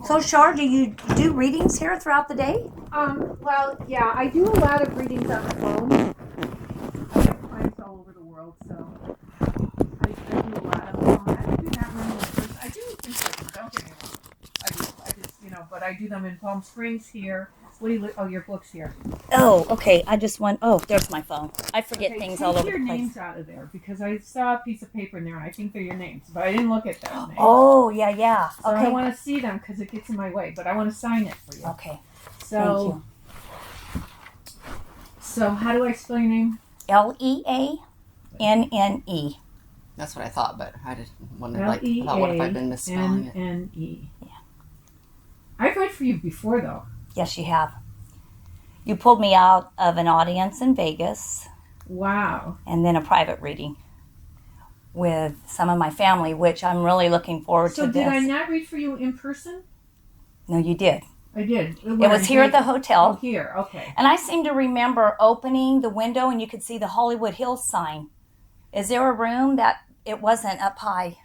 So, Char, do you do readings here throughout the day? Well, yeah, I do a lot of readings on the phone. I have clients all over the world, so I do a lot of them. I do not really in person. I do in person, don't get me wrong. I just, but I do them in Palm Springs here. What do you look? Oh, your book's here. Oh, okay. I just want. Oh, there's my phone. I forget things all over the Take your place. names out of there because I saw a piece of paper in there. And I think they're your names, but I didn't look at those names. Oh, yeah. So Okay. I don't want to see them because it gets in my way, but I want to sign it for you. Okay. So, Thank you. So how do I spell your name? Leannne. That's what I thought, but I just wondered, what if I've been misspelling it? Leannne. Yeah. I've read for you before, though. Yes, you have. You pulled me out of an audience in Vegas. Wow. And then a private reading with some of my family, which I'm really looking forward to this. So did I not read for you in person? No, you did. I did. It was here at the hotel. Oh, here. Okay. And I seem to remember opening the window and you could see the Hollywood Hills sign. Is there a room that it wasn't up high?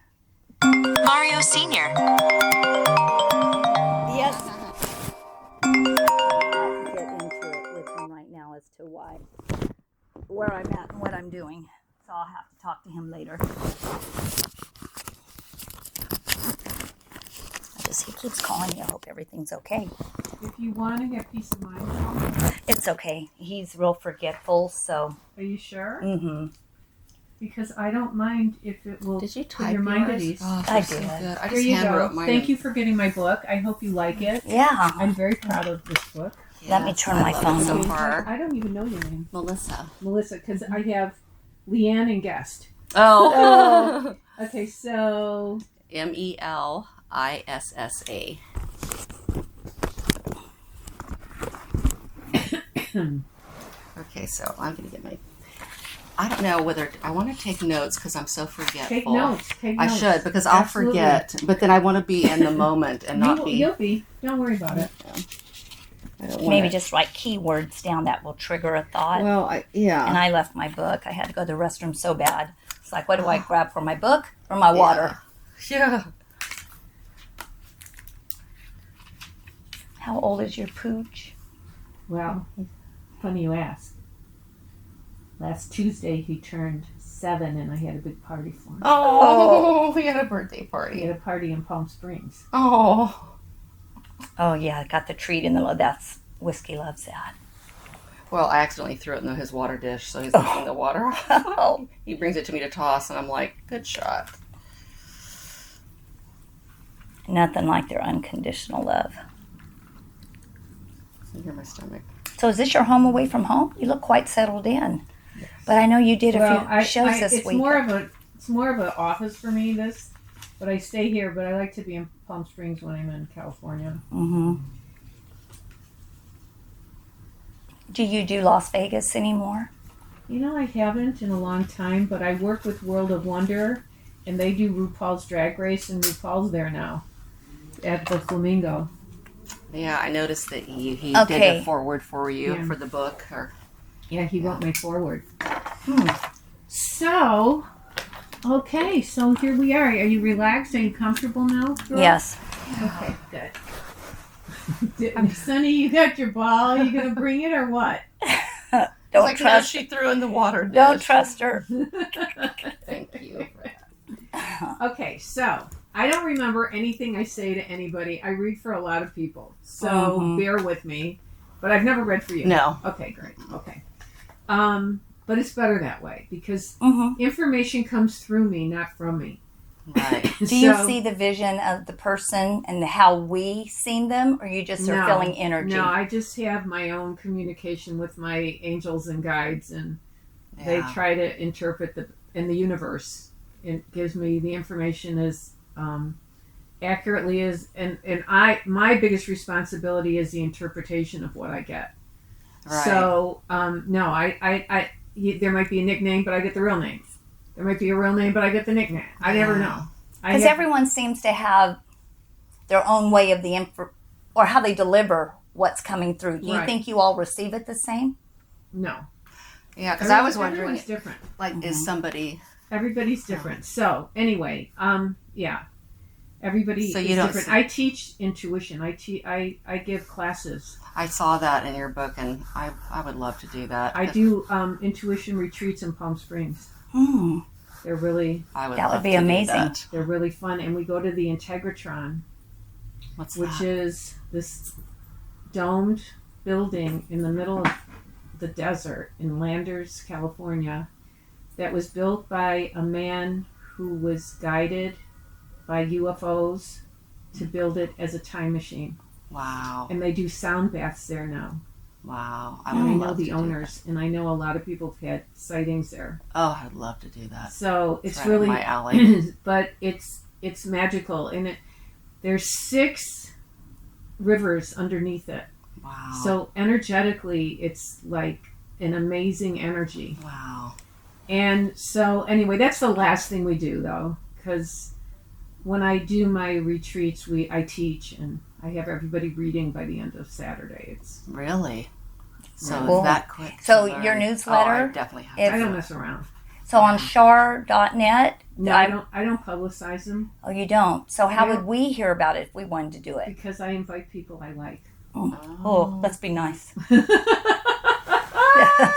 Mario Sr. Yes. I'll get into it with him right now as to where I'm at and what I'm doing. So I'll have to talk to him later. He keeps calling me. I hope everything's okay. If you want to get peace of mind, it's okay. He's real forgetful, so. Are you sure? Mm-hmm. Because I don't mind if it will Did you put type your mind at yours? ease. Oh, I so did. good. I Here just you handwrote go. mine. Thank you for getting my book. I hope you like it. Yeah. I'm very proud of this book. Let me turn my love phone it so on. far. I don't even know your name. Melissa. Melissa, because I have Leanne and Guest. Oh. Okay, so... Melissa. Okay, so I'm going to get my... I don't know whether... I want to take notes because I'm so forgetful. Take notes. I should, because I'll forget. But then I want to be in the moment and not be... You'll be. Don't worry about it. I don't Maybe just write keywords down that will trigger a thought. Well, yeah. And I left my book. I had to go to the restroom so bad. It's like, what do I grab for my book or my water? Yeah. How old is your pooch? Well, funny you ask. Last Tuesday he turned 7 and I had a big party for him. Oh, we had a birthday We party. had a party in Palm Springs. Oh. Oh, yeah, I got the treat in the... That's... Whiskey loves that. Well, I accidentally threw it in his water dish, so he's drinking the water. Oh. He brings it to me to toss, and I'm like, good shot. Nothing like their unconditional love. I can hear my stomach. So is this your home away from home? You look quite settled in. Yes. But I know you did a few shows this week. It's more of an office for me, this. But I stay here, but I like to be in Palm Springs when I'm in California. Mm-hmm. Do you do Las Vegas anymore? You know, I haven't in a long time, but I work with World of Wonder, and they do RuPaul's Drag Race, and RuPaul's there now at the Flamingo. Yeah, I noticed that he did a forward for you for the book. Yeah, he wrote my forward. So, okay, so here we are. Are you relaxed? Are you comfortable now, girl? Yes. Okay, good. Sonny, you got your ball. Are you going to bring it or what? Don't trust. She threw in the water dish. Don't trust her. Thank you. Okay, so I don't remember anything I say to anybody. I read for a lot of people, so bear with me. But I've never read for you. No. Okay, great. Okay. But it's better that way because Mm-hmm. information comes through me, not from me. Right. Do you see the vision of the person and how we seen them, or you just are feeling energy? No, I just have my own communication with my angels and guides, and they try to interpret in the universe. It gives me the information as accurately as, and my biggest responsibility is the interpretation of what I get. Right. So no, I there might be a nickname, but I get the real name. There might be a real name, but I get the nickname. I never know. Because everyone seems to have their own way of the or how they deliver what's coming through. Do you think you all receive it the same? No. Yeah, because I was wondering, everyone's different. like, is somebody Everybody's different. So anyway, yeah. Everybody So is you don't different. see- I teach intuition. I give classes. I saw that in your book, and I would love to do that. I do intuition retreats in Palm Springs. Hmm. They're really I would That would love be to do amazing. that. they're really fun, and we go to the Integratron, What's which that? is this domed building in the middle of the desert in Landers, California, that was built by a man who was guided by UFOs to build it as a time machine. Wow. And they do sound baths there now. Wow. And I would know love the to do owners, and I know a lot of people have had sightings there. that. Oh, I'd love to do that. So it's right really up my alley. but it's magical, and there's 6 rivers underneath it. Wow. So energetically, it's like an amazing energy. Wow. And so anyway, that's the last thing we do though, because when I do my retreats, I teach, and I have everybody reading by the end of Saturday. It's Really? So Cool. it's that quick. to So learn. your Oh, I newsletter, definitely have. if- I don't mess around. So on char.net. No, I don't publicize them Oh, you don't. So how Yeah. would we hear about it if we wanted to do it? because I invite people I like. Oh, let's be nice.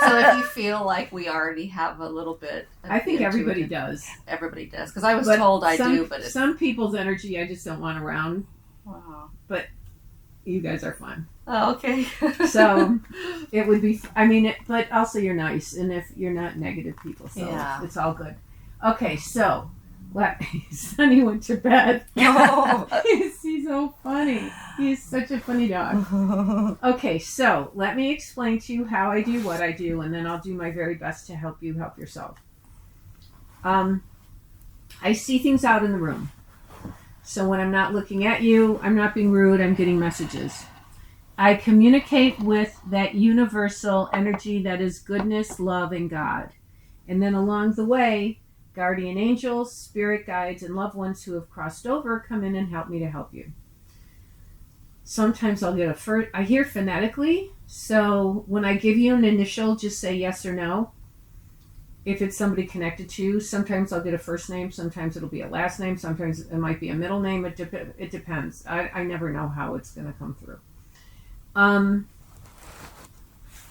So if you feel like we already have a little bit, of I think the everybody intuitive- does. Everybody does, because I was But told I some, do, but it's some people's energy I just don't want around. wow. You guys are fun. Oh, okay. So it would be, I mean, but also you're nice, and if you're not negative people, so Yeah. it's all good. Okay, so Sonny went to bed. Oh. He's so funny. He's such a funny dog. Okay, so let me explain to you how I do what I do, and then I'll do my very best to help you help yourself. I see things out in the room. So when I'm not looking at you, I'm not being rude, I'm getting messages. I communicate with that universal energy that is goodness, love, and God. And then along the way, guardian angels, spirit guides, and loved ones who have crossed over come in and help me to help you. Sometimes I'll get I hear phonetically, so when I give you an initial, just say yes or no. If it's somebody connected to you, sometimes I'll get a first name, sometimes it'll be a last name, sometimes it might be a middle name. It depends. I never know how it's going to come through.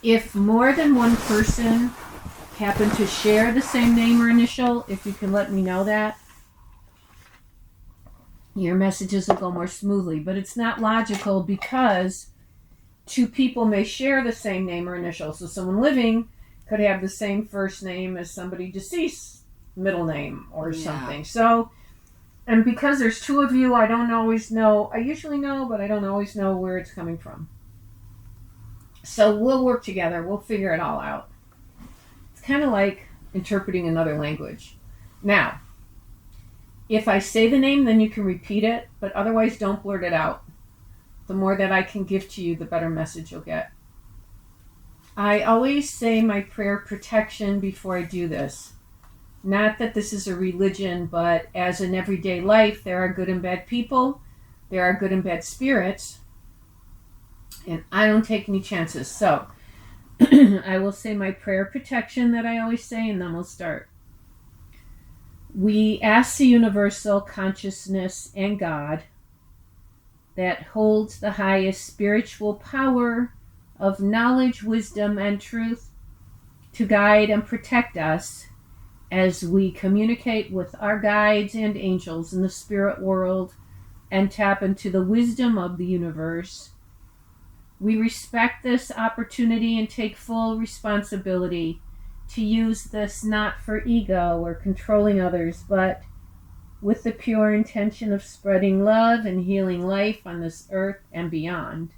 If more than one person happen to share the same name or initial, if you can let me know that, your messages will go more smoothly. But it's not logical because 2 people may share the same name or initial. So someone living could have the same first name as somebody deceased middle name or something. So, and because there's 2 of you, I don't always know. I usually know, but I don't always know where it's coming from. So we'll work together. We'll figure it all out. It's kind of like interpreting another language. Now, if I say the name, then you can repeat it, but otherwise don't blurt it out. The more that I can give to you, the better message you'll get. I always say my prayer protection before I do this. Not that this is a religion, but as in everyday life, there are good and bad people. There are good and bad spirits. And I don't take any chances. So I will say my prayer protection that I always say, and then we'll start. We ask the universal consciousness and God that holds the highest spiritual power of knowledge, wisdom, and truth to guide and protect us as we communicate with our guides and angels in the spirit world and tap into the wisdom of the universe. We respect this opportunity and take full responsibility to use this not for ego or controlling others, but with the pure intention of spreading love and healing life on this earth and beyond.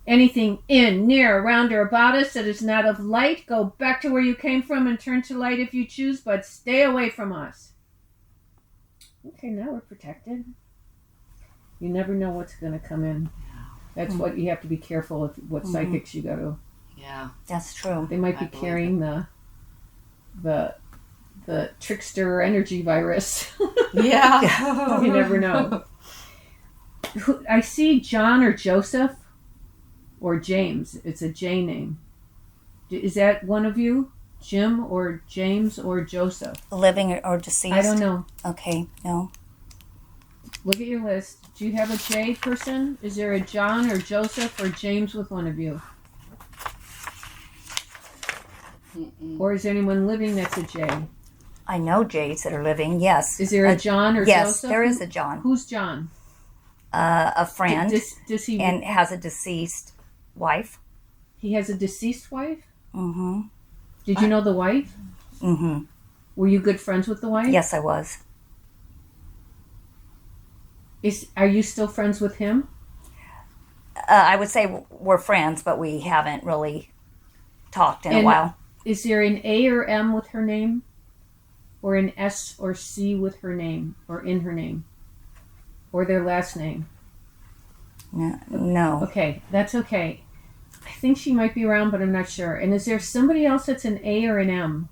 Anything in, near, around, or about us that is not of light, go back to where you came from and turn to light if you choose, but stay away from us. Okay, now we're protected. You never know what's going to come in. That's what you have to be careful of, what psychics you go to. Yeah. That's true. They might be carrying the trickster energy virus. Yeah. You never know. I see John or Joseph or James. It's a J name. Is that one of you? Jim or James or Joseph? Living or deceased? I don't know. Okay, no. Look at your list. Do you have a J person? Is there a John or Joseph or James with one of you? Or is there anyone living that's a J? I know Jays that are living, yes. Is there a John or yes, Joseph? Yes, there is a John. Who's John? A friend. Does he... And has a deceased wife. He has a deceased wife? Mm-hmm. Did you know the wife? Mm-hmm. Were you good friends with the wife? Yes, I was. Are you still friends with him? I would say we're friends, but we haven't really talked in a while. Is there an A or M with her name? Or an S or C with her name? Or in her name? Or their last name? No. Okay, that's okay. I think she might be around, but I'm not sure. And is there somebody else that's an A or an M?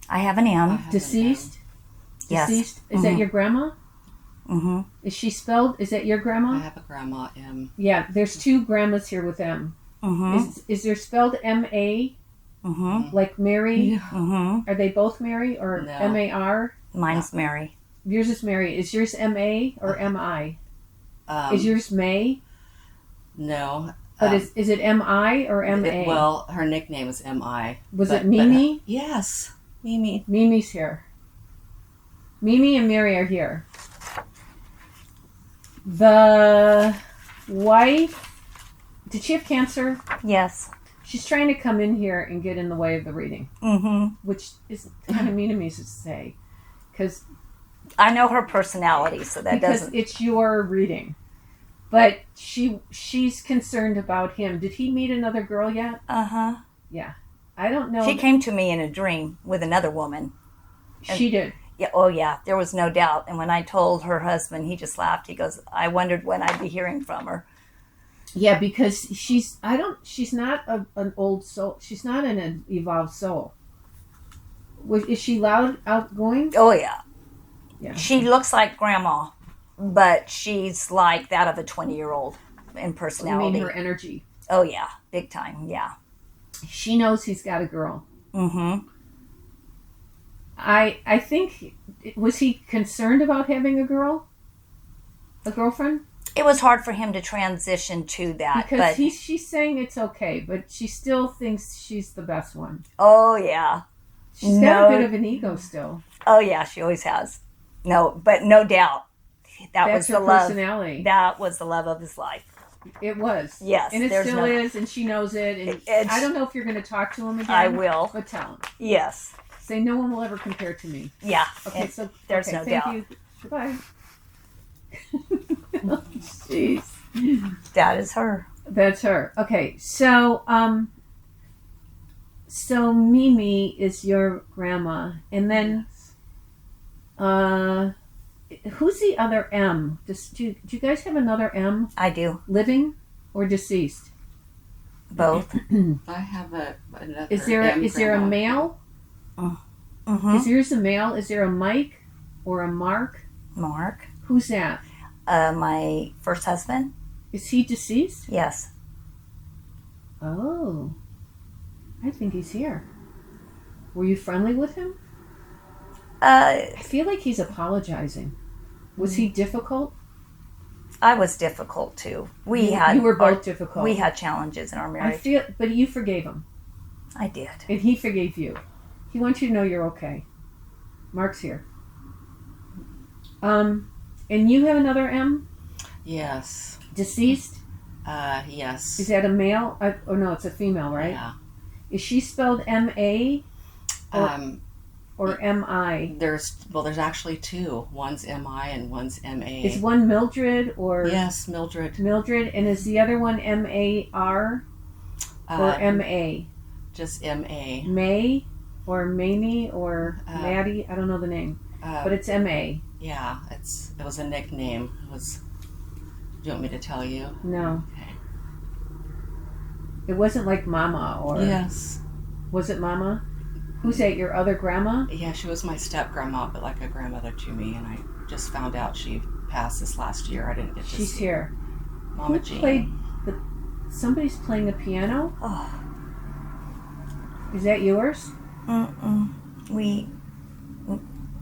I have an M. Deceased? Yes. Deceased? Is that your grandma? Mm-hmm. Is she spelled? Is that your grandma? I have a grandma M. Yeah, there's two grandmas here with M. Mm-hmm. Is there spelled M-A? Mm-hmm. Like Mary? Yeah. Mm-hmm. Are they both Mary or No. M-A-R? Mine's Mary. Yours is Mary. Is yours M-A or M-I? Is yours May? No. But is it M-I or M-A? Well, her nickname is M.I. Was it Mimi? Yes. Mimi. Mimi's here. Mimi and Mary are here. The wife, did she have cancer? Yes. She's trying to come in here and get in the way of the reading, Mm-hmm. which is kind of mean of me to say, because I know her personality, so that doesn't. It's your reading. But she's concerned about him. Did he meet another girl yet? Uh-huh. Yeah. I don't know. She came to me in a dream with another woman. She did. Yeah. Oh, yeah. There was no doubt. And when I told her husband, he just laughed. He goes, I wondered when I'd be hearing from her. Yeah, because she's not an old soul. She's not an evolved soul. Is she loud, outgoing? Oh, yeah. Yeah. She looks like grandma, but she's like that of a 20-year-old in personality. You mean her energy? Oh, yeah. Big time. Yeah. She knows he's got a girl. Mm-hmm. I think, was he concerned about having a girlfriend? It was hard for him to transition to that. Because she's saying it's okay, but she still thinks she's the best one. Oh, yeah. She's got a bit of an ego still. Oh, yeah, she always has. No, but no doubt. That's was the love. Personality. That was the love of his life. It was. Yes. And it still is, and she knows it. And I don't know if you're going to talk to him again. I will. But tell him. Yes. Say, no one will ever compare to me. Yeah. Okay, so there's no thank doubt. you. Goodbye. Jeez. That is her. That's her. Okay, so so Mimi is your grandma, and then who's the other M? Do you guys have another M? I do. Living or deceased? Both. I have another. Is there a male? Mm-hmm. Is yours a male? Is there a Mike or a Mark? Mark. Who's that? My first husband. Is he deceased? Yes. Oh, I think he's here. Were you friendly with him? I feel like he's apologizing. Was he difficult? I was difficult too. You were both difficult. We had challenges in our marriage. But you forgave him. I did. And he forgave you. He wants you to know you're okay. Mark's here. And you have another M? Yes. Deceased? Yes. Is that a male? Oh no, it's a female, right? Yeah. Is she spelled M-A or M-I? There's actually two. One's M-I and one's M-A. Is one Mildred or? Yes, Mildred. Mildred, and is the other one M-A-R or M-A? Just M-A. May or Mamie or Maddie? I don't know the name, but it's M-A. Yeah, it was a nickname. Do you want me to tell you? No. Okay. It wasn't like Mama or... Yes. Was it Mama? Who's that, your other grandma? Yeah, she was my step-grandma, but like a grandmother to me, and I just found out she passed this last year. I didn't get to She's see here. Mama Who Jean. played somebody's playing a piano? Oh. Is that yours?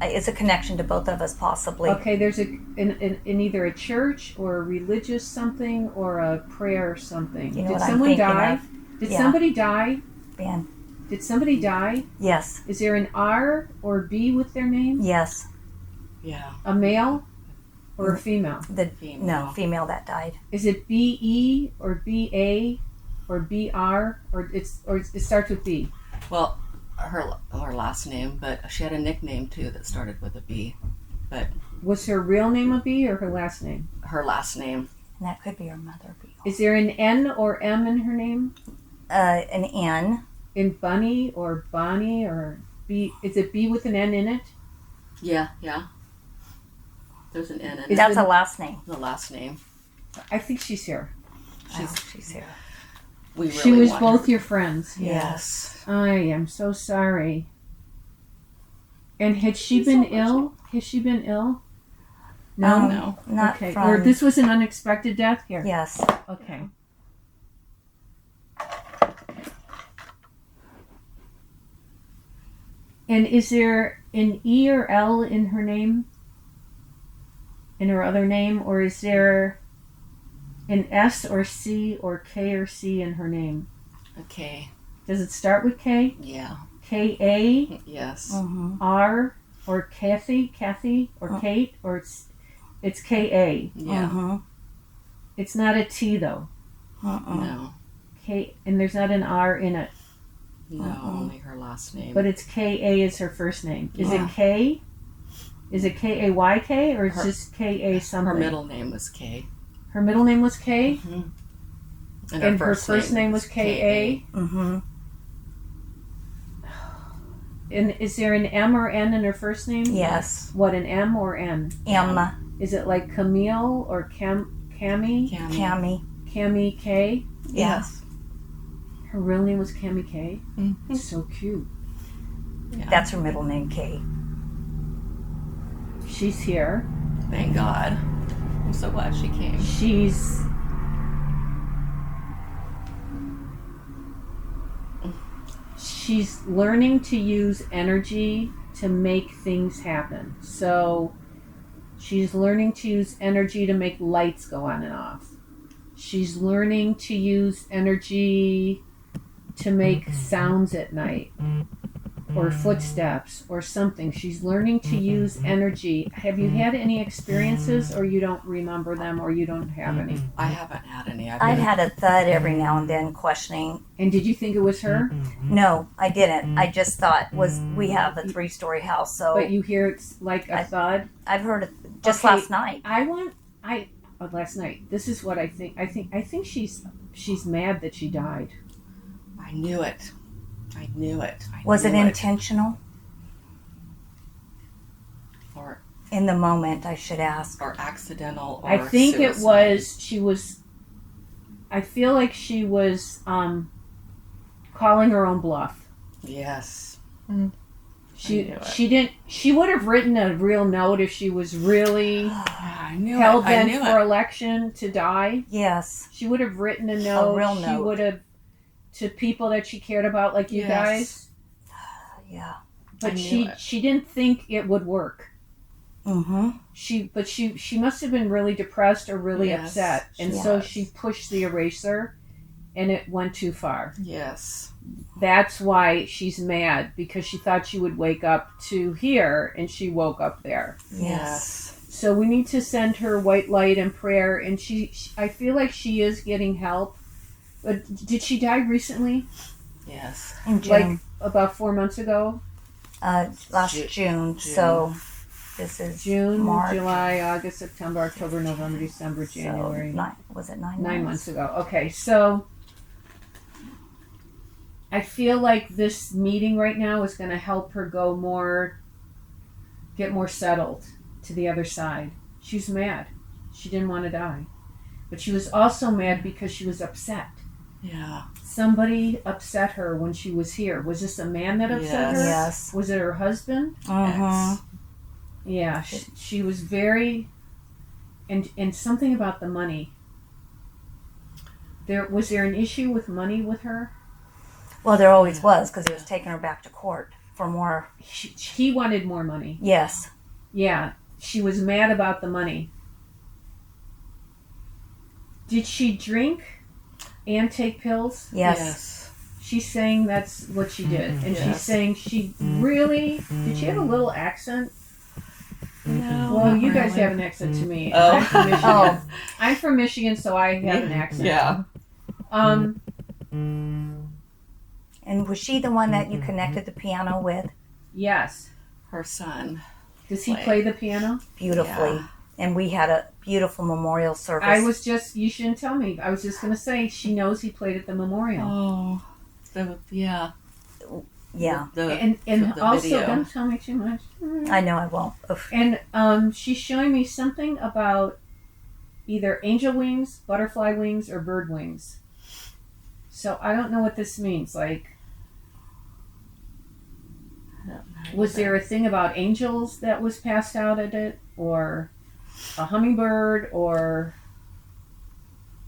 It's a connection to both of us, possibly. Okay, there's in either a church or a religious something or a prayer or something. You know Did what I'm someone thinking die? of? Did Yeah. somebody die? Ben. Did somebody die? Yes. Is there an R or B with their name? Yes. Yeah. A male or a female? Female. Female that died. Is it B-E or B-A or B-R or it starts with B? Well, her last name, but she had a nickname too that started with a B. But Was her real name a B or her last name? her last name. And that could be her mother. Is there an N or M in her name? An N. In Bunny or Bonnie or B? Is it B with an N in it? Yeah. There's an N in it. That's a last name. The last name. I think she's here. She's here. We really She was want both her. your friends. Yes. I am so sorry. And had she been ill? Has she been ill? No. No. Not Okay. from. Or this was an unexpected death here. Yes. Okay. And is there an E or L in her name? In her other name? Or is there an S or C or K or C in her name? Okay. Does it start with K? Yeah. K-A, Yes. Mm-hmm. R, or Kathy, or Kate? Or it's K-A. Yeah. Mm-hmm. It's not a T though. No. K, and there's not an R in it. No. Only her last name. But it's K-A is her first name. Is Yeah. it K? Is it K-A-Y-K or is Her- just K-A something? her middle name was K. Her middle name was K? Mm-hmm. And her first name was K-A? Mm-hmm. And is there an M or N in her first name? Yes. What, an M or N? M. Is it like Camille or Cammy? Cammy. Cammy K? Yes. Her real name was Cammy K? Mm-hmm. So cute. Yeah. That's her middle name, Kay. She's here. Thank God. I'm so glad she came. She's learning to use energy to make things happen. So she's learning to use energy to make lights go on and off. She's learning to use energy to make sounds at night or footsteps or something. She's learning to use energy. Have you had any experiences or you don't remember them or you don't have any? I haven't had any. I've had a thud every now and then questioning. And did you think it was her? No, I didn't. I just thought we have a 3-story house, so But you hear it's like a thud? I've heard it just Okay. last night. Last night. This is what I think. I think she's mad that she died. I knew it. I knew it. Was it intentional? Or In the moment, I should ask. or accidental? Or I think suicide? I feel like she was calling her own bluff. Yes. She would have written a real note if she was really I knew hell it. I bent knew for it. election to die. Yes. She would have written a note. real She note. would have to people that she cared about, like you Yes. guys. Yeah. But I knew she it. she didn't think it would work. Mm-hmm. She must have been really depressed or really Yes, upset, and she so was. she pushed the eraser, and it went too far. Yes. That's why she's mad, because she thought she would wake up to here, and she woke up there. Yes. So we need to send her white light and prayer, and I feel like she is getting help. But did she die recently? Yes. In June. Like about 4 months ago? Last Ju- June. June. So this is June, March. July, August, September, October, November, December, January. So was it 9 9 months ago. Okay, so I feel like this meeting right now is going to help her get more settled to the other side. She's mad. She didn't want to die. But she was also mad because she was upset. Yeah. Somebody upset her when she was here. Was this a man that upset her? Yes. Was it her husband? Mm-hmm. Yeah, she was very, and something about the money. Was there an issue with money with her? Well, there always was because he was taking her back to court for more. He wanted more money. Yes. Yeah, she was mad about the money. Did she drink and take pills? Yes. She's saying that's what she did. And she's Yes. saying she really... Did she have a little accent? No. Well, not you guys really. have an accent to me. Oh. I'm from Michigan. Oh. I'm from Michigan, so I have an accent. Yeah. And was she the one that you connected the piano with Yes. Her son. Does he play the piano? beautifully? Yeah. And we had a beautiful memorial service. I was just... You shouldn't tell me. I was just going to say she knows he played at the memorial. Oh. Yeah. Yeah. And the also, video. don't tell me too much. I know I won't. Oof. And she's showing me something about either angel wings, butterfly wings, or bird wings. So I don't know what this means. Like, was there a thing about angels that was passed out at it, or a hummingbird, or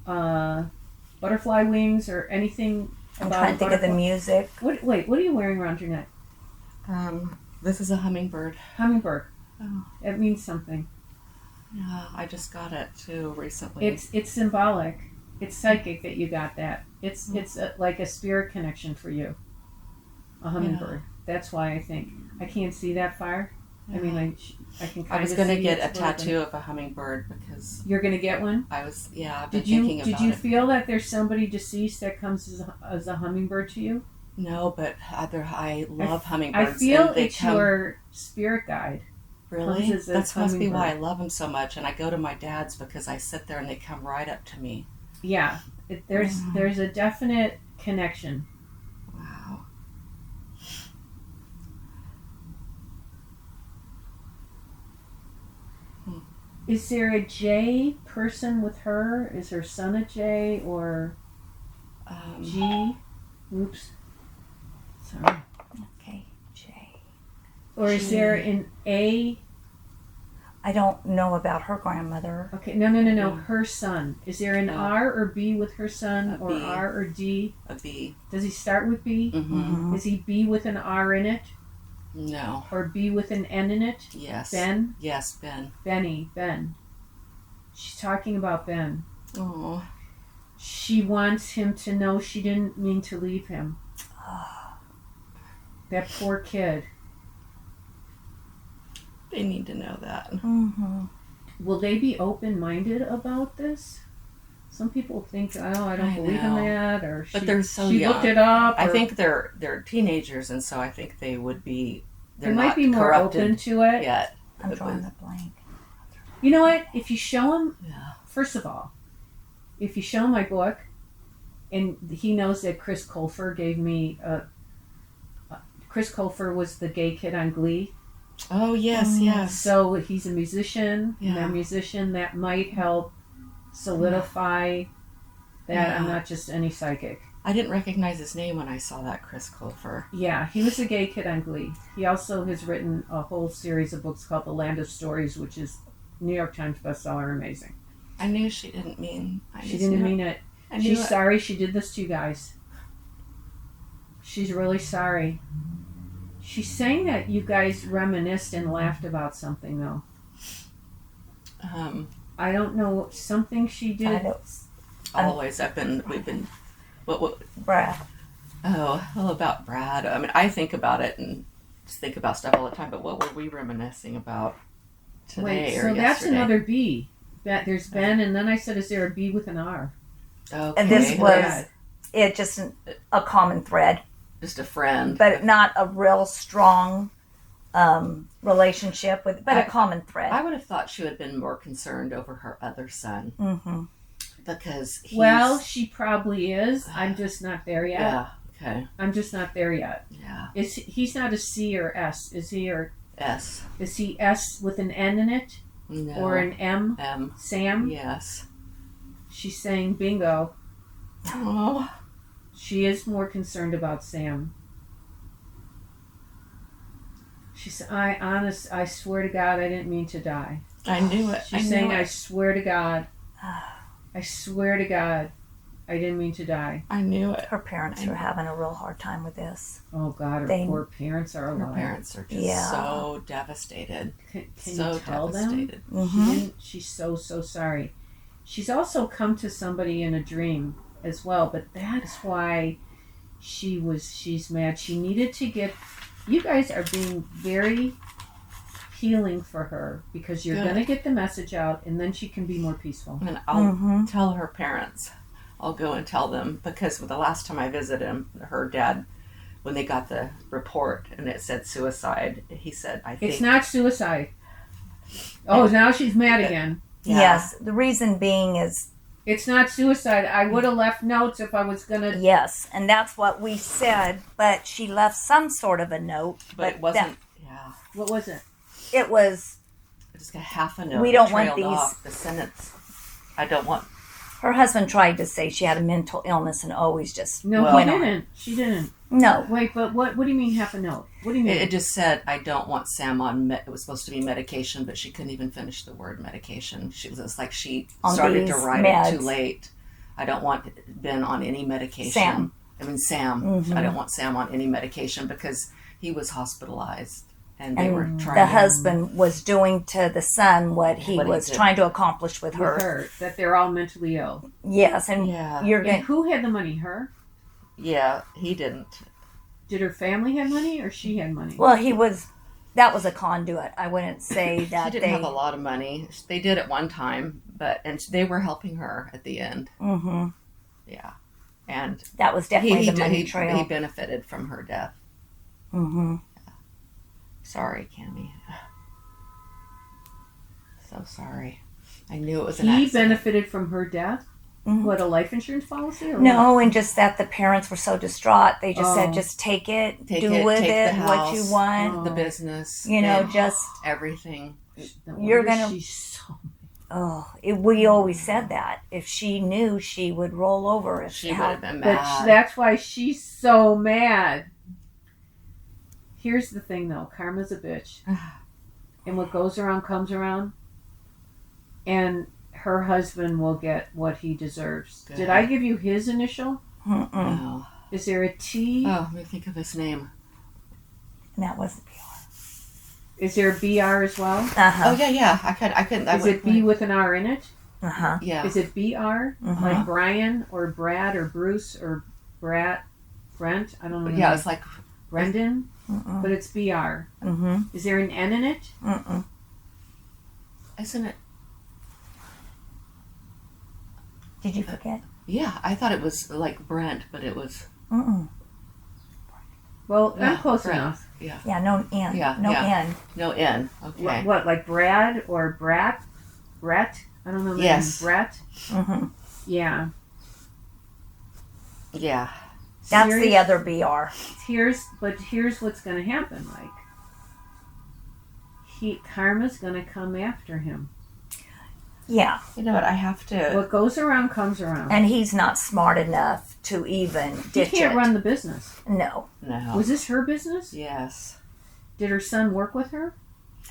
butterfly wings, or anything? I'm about trying to think of the butterfly- music. Wait, what are you wearing around your neck? This is a hummingbird. Hummingbird. Oh. It means something. Yeah, I just got it too recently. It's symbolic. It's psychic that you got that. It's like a spirit connection for you. A hummingbird. That's why I think I can't see that far. I mean, I can. I was going to get a tattoo of a hummingbird because You're going to get one. I've been Did you thinking about it. feel that there's somebody deceased that comes as a hummingbird to you? No, but I love I hummingbirds. feel and they it's come, your spirit guide. really. comes as a That must be why I hummingbird. love them so much. And I go to my dad's because I sit there and they come right up to me. Yeah, there's a definite connection. Wow. Is there a J person with her? Is her son a J or G? Oops. Sorry. Okay, Jay. Or is there an A? I don't know about her grandmother. Okay, no. Her son. Is there an No. R or B with her son, A or B. R or D? A bee. Does he start with B? Mm-hmm. Is he B with an R in it, No. or B with an N in it? Yes. Ben? Yes, Ben. Ben. She's talking about Ben. Oh. She wants him to know she didn't mean to leave him. That poor kid. They need to know that. Mm-hmm. Will they be open-minded about this? Some people think, oh, I don't I believe in know. that, or But she, they're so she young. looked it up. I or think they're teenagers, and so I think they would be. they They're might not be more corrupted open to it. yet. I'm But drawing with- a blank. You know what? If you show him, Yeah. first of all, if you show him my book, and he knows that Chris Colfer gave me Chris Colfer was the gay kid on Glee. Oh yes, yes. So he's a musician, and Yeah. a musician that might help solidify that I'm Yeah. not just any psychic. I didn't recognize his name when I saw that Chris Colfer. Yeah, he was a gay kid on Glee. He also has written a whole series of books called The Land of Stories, which is New York Times bestseller, amazing. I knew she didn't mean. She didn't mean it. I knew She's it. sorry she did this to you guys. She's really sorry. She's saying that you guys reminisced and laughed about something, though. I don't know, something she I did. know. Always, we've been. What? Brad. Oh, well, about Brad. I mean, I think about it and just think about stuff all the time. But what were we reminiscing about today Wait, or so that's yesterday? another B. There's Ben, and then I said, is there a B with an R? Okay. And this was Brad. it just a common thread, just a friend. but not a real strong relationship with, but a common thread. I would have thought she would have been more concerned over her other son Mm-hmm. because he's. Well, she probably is. I'm just not there yet. Yeah. Okay. I'm just not there yet. Yeah. He's not a C or S, is he? Or S. is he S with an N in it? No. Or an M? M. Sam? Yes. She's saying bingo. Oh. She is more concerned about Sam. She's I swear to God I didn't mean to die. I knew it. She's saying I swear to God. I swear to God I didn't mean to die. I knew it. Her parents are having a real hard time with this. Oh God, her They- poor parents are Her alive. parents are just Yeah. so devastated. Can So you tell devastated. them? She's so sorry. She's also come to somebody in a dream as well, but that's why she's mad. She needed to get. You guys are being very healing for her because you're Good. going to get the message out, and then she can be more peaceful. And I'll tell her parents. I'll go and tell them because the last time I visited him, her dad, when they got the report and it said suicide, he said, "I think It's not suicide." Oh, now she's mad again. Yeah. Yes, the reason being is It's not suicide. I would have left notes if I was going to. yes, and that's what we said. But she left some sort of a note. but it wasn't." Yeah, What was it? It was just a half a note. We don't It want trailed these- off the sentence. I don't want. her husband tried to say she had a mental illness and always just No, Well- he didn't. She didn't. no. Wait, but what do you mean half a note? What do you mean? It just said, "I don't want Sam on." It was supposed to be medication, but she couldn't even finish the word medication. She was it's like she On started to these write it too meds. late. I don't want Ben on any medication. Sam. I mean Sam. Mhm. I don't want Sam on any medication because he was hospitalized and they were trying. The husband was doing to the son what he What he was did. trying to accomplish with with her. her that they're all mentally ill. Yes, and Yeah. you're And going. who had the money? Her? Yeah, he didn't. Did her family have money or she had money? Well, he was. That was a conduit. I wouldn't say that She didn't have a lot of money. They did at one time, and they were helping her at the end. Mm-hmm. Yeah, and That was definitely the money he trail. benefited from her death. Mm-hmm. Sorry, Cammie. So sorry. I knew it was an He accident. benefited from her death? Mhm. What, a life insurance policy? Or No, and just that the parents were so distraught. They just Oh. said, "Just take it, Take do it, with take it the what you house. want." The business. You know, and just everything. what? you're gonna- She's so... we always said that if she knew, she would roll over. If She would how- have been But mad. that's why she's so mad. Here's the thing, though. Karma's a bitch. And what goes around comes around. And her husband will get what he deserves. Good. Did I give you his initial? Mm-mm. Oh. Is there a T? Oh, let me think of his name. And that was Is there a BR as well? uh-huh. Oh yeah. I couldn't. Is it B with an R in it? Uh-huh. Yeah. Is it BR? Mhm. Like Brian or Brad or Bruce or Brent? I don't know. Yeah, it's like Brendan, Mm-mm. but it's BR. Mm-hmm. Is there an N in it? Mm-mm. isn't it? Did you forget? Yeah, I thought it was like Brent, but it was Mm-mm. Well, I'm Yeah, close Brent. enough. Yeah, no N. Yeah, no yeah. N. no N. Okay. What, like Brad or Brett? I don't know the Yes. name. Brett? Mm-hmm. Yeah. Yeah. That's Serious- the other BR. Here's what's gonna happen, like. Karma's gonna come after him. Yeah, You know what? I have to. What goes around comes around. and he's not smart enough to even He ditch can't it. run the business. No, No. Was this her business? Yes. Did her son work with her?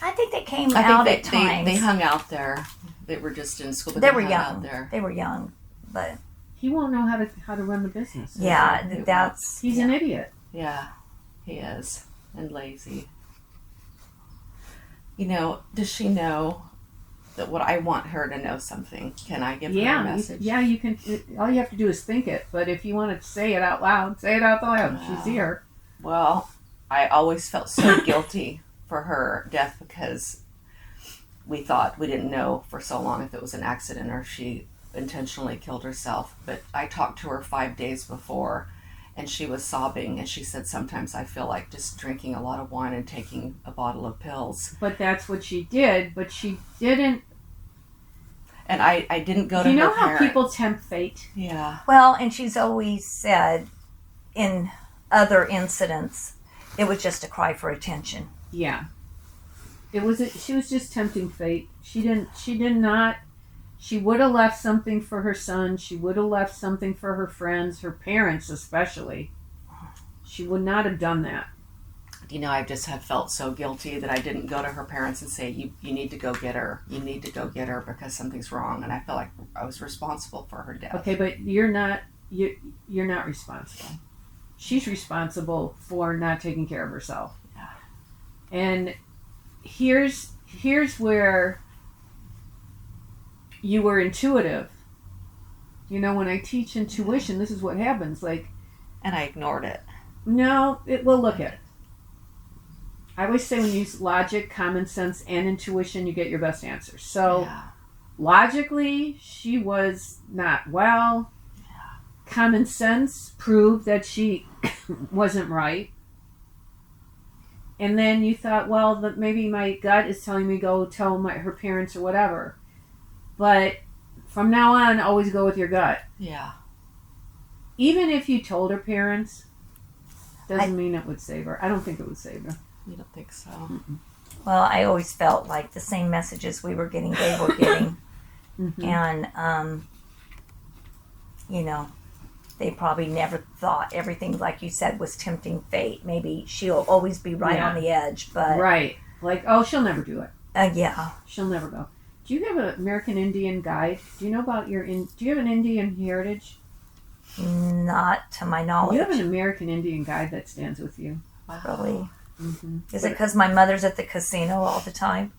I think they came I out think at they times. they hung out there. They were just in school, but They were hung young. out there. They were young, but He won't know how to run the business. yeah, They that's He's an idiot. Yeah, he is. And lazy. You know, does she know that what I want her to know something? Can I give her a Yeah, message? you can. All you have to do is think it. But if you want to say it out loud, say it out loud. Wow. She's here. Well, I always felt so guilty for her death because we didn't know for so long if it was an accident or she intentionally killed herself. But I talked to her 5 days before and she was sobbing and she said, sometimes I feel like just drinking a lot of wine and taking a bottle of pills. But that's what she did. But she didn't. And I didn't go to Do you her know how parent. people tempt fate? Yeah. well, and she's always said in other incidents, it was just a cry for attention. Yeah. It was. She was just tempting fate. She did not. She would have left something for her son. She would have left something for her friends, her parents especially. She would not have done that. I just have felt so guilty that I didn't go to her parents and say, you need to go get her. You need to go get her because something's wrong. And I felt like I was responsible for her death. Okay, but you're not responsible. She's responsible for not taking care of herself. Yeah. And here's where you were intuitive. When I teach intuition, this is what happens. Like, And I ignored it. no, well, look at it. I always say when you use logic, common sense, and intuition, you get your best answers. So, Yeah. logically, she was not well. Yeah. Common sense proved that she wasn't right. And then you thought, well, maybe my gut is telling me go tell her parents or whatever. But from now on, always go with your gut. Yeah. Even if you told her parents, doesn't mean it would save her. I don't think it would save her. You don't think so? Well, I always felt like the same messages we were getting, they were getting. Mm-hmm. And, they probably never thought everything, like you said, was tempting fate. Maybe she'll always be right Yeah. on the edge, but... Right. Like, oh, she'll never do it. Yeah. She'll never go. Do you have an American Indian guide? Do you know about do you have an Indian heritage? Not to my knowledge. You have an American Indian guide that stands with you. Wow. Really. Mm-hmm. Is it because my mother's at the casino all the time?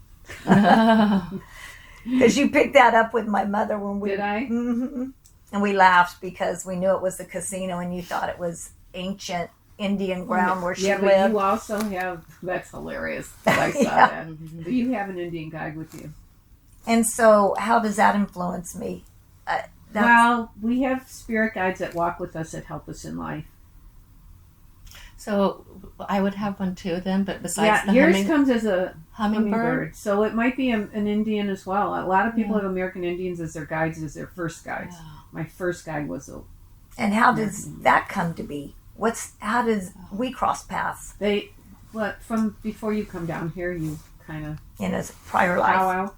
Because you picked that up with my mother when we... Did I? Mm-hmm. And we laughed because we knew it was the casino and you thought it was ancient Indian ground where she yeah, but lived. you also have... That's hilarious that I saw Yeah. that. But you have an Indian guide with you. And so how does that influence me? Well, we have spirit guides that walk with us that help us in life. So I would have one too then, but besides the yours comes as a hummingbird. hummingbird. So it might be an Indian as well. A lot of people Yeah. have American Indians as their guides, as their first guides. Yeah. My first guide was And how does that come to be? How does we cross paths from before you come down here, you kind of in a prior life? powwow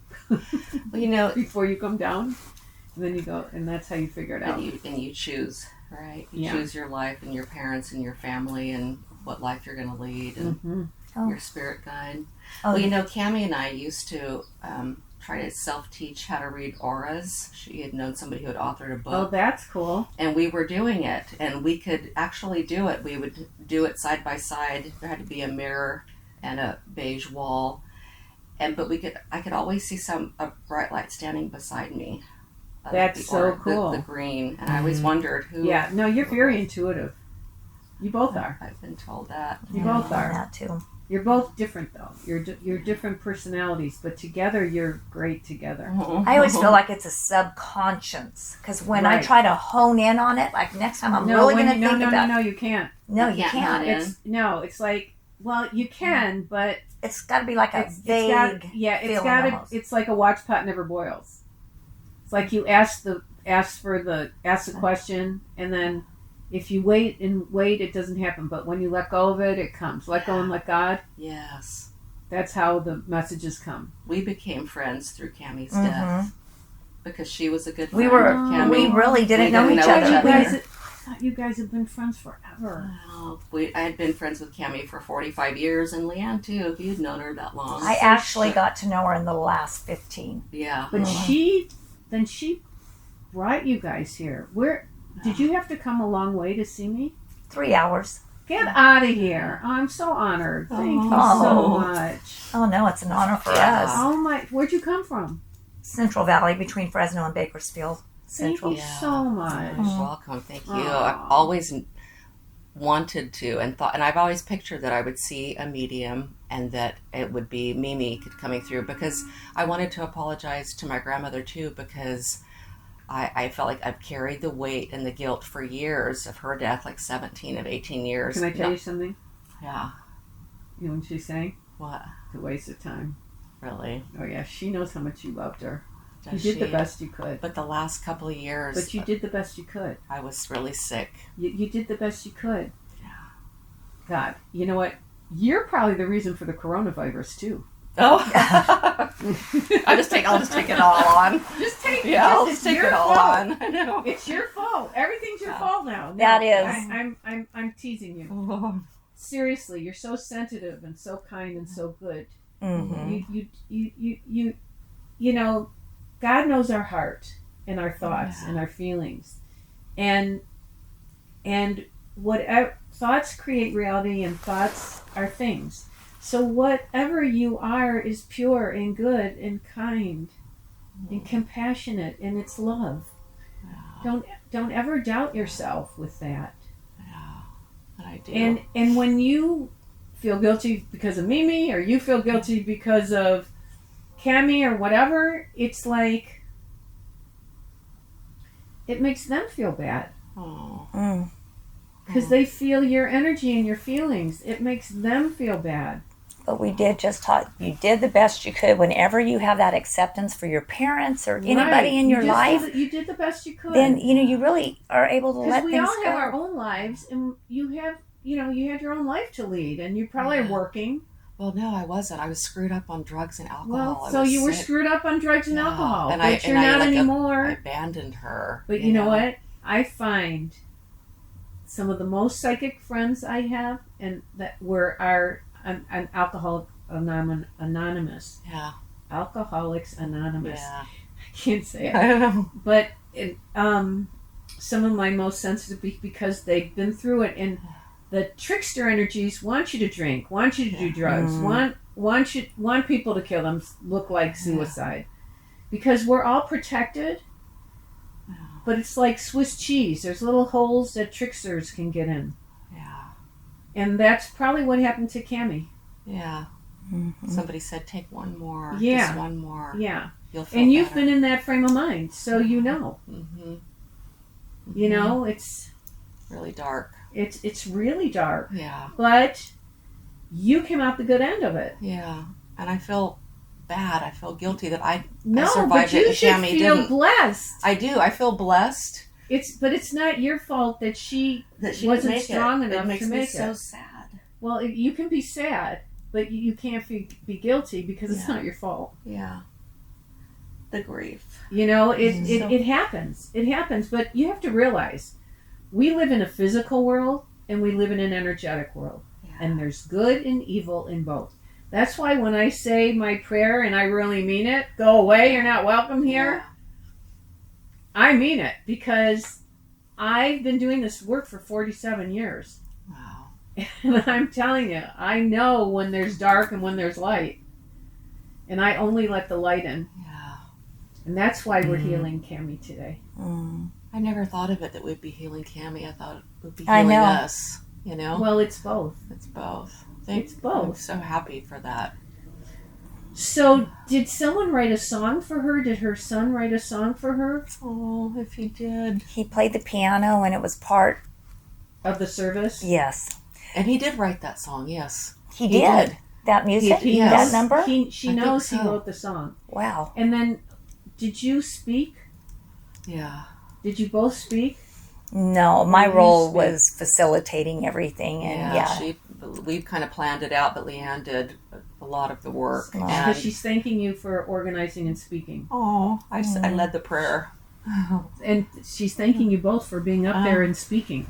Well, before you come down, and then you go, and that's how you figure it out. and you choose, right? You Yeah. choose your life and your parents and your family and what life you're going to lead and Mm-hmm. Oh. your spirit guide. Oh, Well, Cammie and I used to try to self-teach how to read auras. She had known somebody who had authored a Oh, book. that's cool. And we were doing it, and we could actually do it. We would do it side by side. There had to be a mirror and a beige wall, but I could always see a bright light standing beside me. That's so cool. The green, and I always wondered who. Yeah, no, you're very intuitive. You both are. I've been told that. You yeah, both are. that too. You're both different though. You're different personalities, but together you're great together. I always feel like it's a subconscious because when I Right. try to hone in on it, like next time I'm really going to think about. No, you can't. No, You you can't hone can't. in. It's like, well, you can, but It's got to be like a it's vague. it's feeling got to. almost. It's like a watch pot never boils. It's like you ask the question, and then if you wait, it doesn't happen. But when you let go of it, it comes. Let go and let God. Yes. That's how the messages come. We became friends through Cammie's Mhm. death because she was a good friend. We were. of Cammie. We really didn't We know didn't each know other. each other. I thought you guys have been friends forever. Well, I had been friends with Cammie for 45 years, and Leanne too, if you'd known her that long. I actually got to know her in the last 15. Yeah. But Mhm. she brought you guys here. Where did you have to come a long way to see me? 3 hours. Get out of here! Oh, I'm so honored. Thank you so Oh. much. Oh no, it's an honor for Yeah. us. Oh my! Where'd you come from? Central Valley between Fresno and Bakersfield. Central. Thank you so much. You're welcome. Thank you. Aw. I've always wanted to and I've always pictured that I would see a medium and that it would be Mimi coming through, because I wanted to apologize to my grandmother too, because I felt like I've carried the weight and the guilt for years of her death, like 17 of 18 years. Can I tell you something? Yeah. You know what she's saying? What? It's a waste of time. Really? Oh yeah, she knows how much you loved her. Does You did the she? best you could. But the last couple of years, But you did the best you could. I was really sick. You did the best you could. Yeah. God, you know what? You're probably the reason for the coronavirus too. Oh, I'll just take it all on. Just take I'll just take your it all fault. on. I know. It's your fault. Everything's your fault now. No, That is. I'm teasing you. seriously, you're so sensitive and so kind and so good. Mm-hmm. You know, God knows our heart and our thoughts and our feelings, and whatever thoughts create reality, and thoughts are things. So whatever you are is pure and good and kind and compassionate, and it's love. Don't ever doubt yourself with that. And I do. And when you feel guilty because of Mimi, or you feel guilty because of Cammie or whatever, it's like it makes them feel bad. Oh. Because they feel your energy and your feelings. It makes them feel bad. But we did just talk. You did the best you could. Whenever you have that acceptance for your parents or anybody in your life, you did the best you could. then you really are able to let things go. Because we all have our own lives, and you have your own life to lead, and you probably are working. Well, no, I wasn't. I was screwed up on drugs and alcohol. Well, so you were screwed up on drugs and alcohol, and but you're not anymore. I abandoned her. But you know what? I find some of the most psychic friends I have, and that an Alcoholic Anonymous. Yeah. Alcoholics Anonymous. Yeah. I can't say it. I don't know. But some of my most sensitive, because they've been through it, and the trickster energies want you to drink, want you to do drugs, want people to kill them, look like suicide, because we're all protected. But it's like Swiss cheese. There's little holes that tricksters can get in. Yeah. And that's probably what happened to Cammie. Yeah. Mm-hmm. Somebody said, take one more. Yeah. Just one more. Yeah. You'll feel and you've better. been in that frame of mind, so you know. Mm-hmm. You know, it's really dark. It's really dark. Yeah. But you came out the good end of it. Yeah. And I feel bad. I feel guilty that I No, survived but you it and should Cammie feel didn't. blessed. I do. I feel blessed. But it's not your fault that she That wasn't strong enough it makes to me make so it. sad. Well, you can be sad, but you can't be guilty because it's not your fault. Yeah. The grief. You know, it happens. It happens, but you have to realize we live in a physical world and we live in an energetic world. Yeah. And there's good and evil in both. That's why when I say my prayer, and I really mean it, go away, you're not welcome here, Yeah. I mean it, because I've been doing this work for 47 years. Wow. And I'm telling you, I know when there's dark and when there's light. And I only let the light in. Yeah. And that's why we're healing Cammie today. I never thought of it that we'd be healing Cammie. I thought it would be I healing know. us. You know? Well, it's both. It's both. It's both. I'm so happy for that. So, did someone write a song for her? Did her son write a song for her? Oh, if he did. He played the piano, and it was part. Of the service? Yes, And he did write that song, yes. he did. That music, He that knows- number. She I knows think he so. wrote the song. Wow. And then, did you speak? Yeah. Did you both speak? No, my you role speak. was facilitating everything, and We kind of planned it out, but Leanne did a lot of the work. Smart. And Because she's thanking you for organizing and speaking. I led the prayer. And she's thanking you both for being up there and speaking.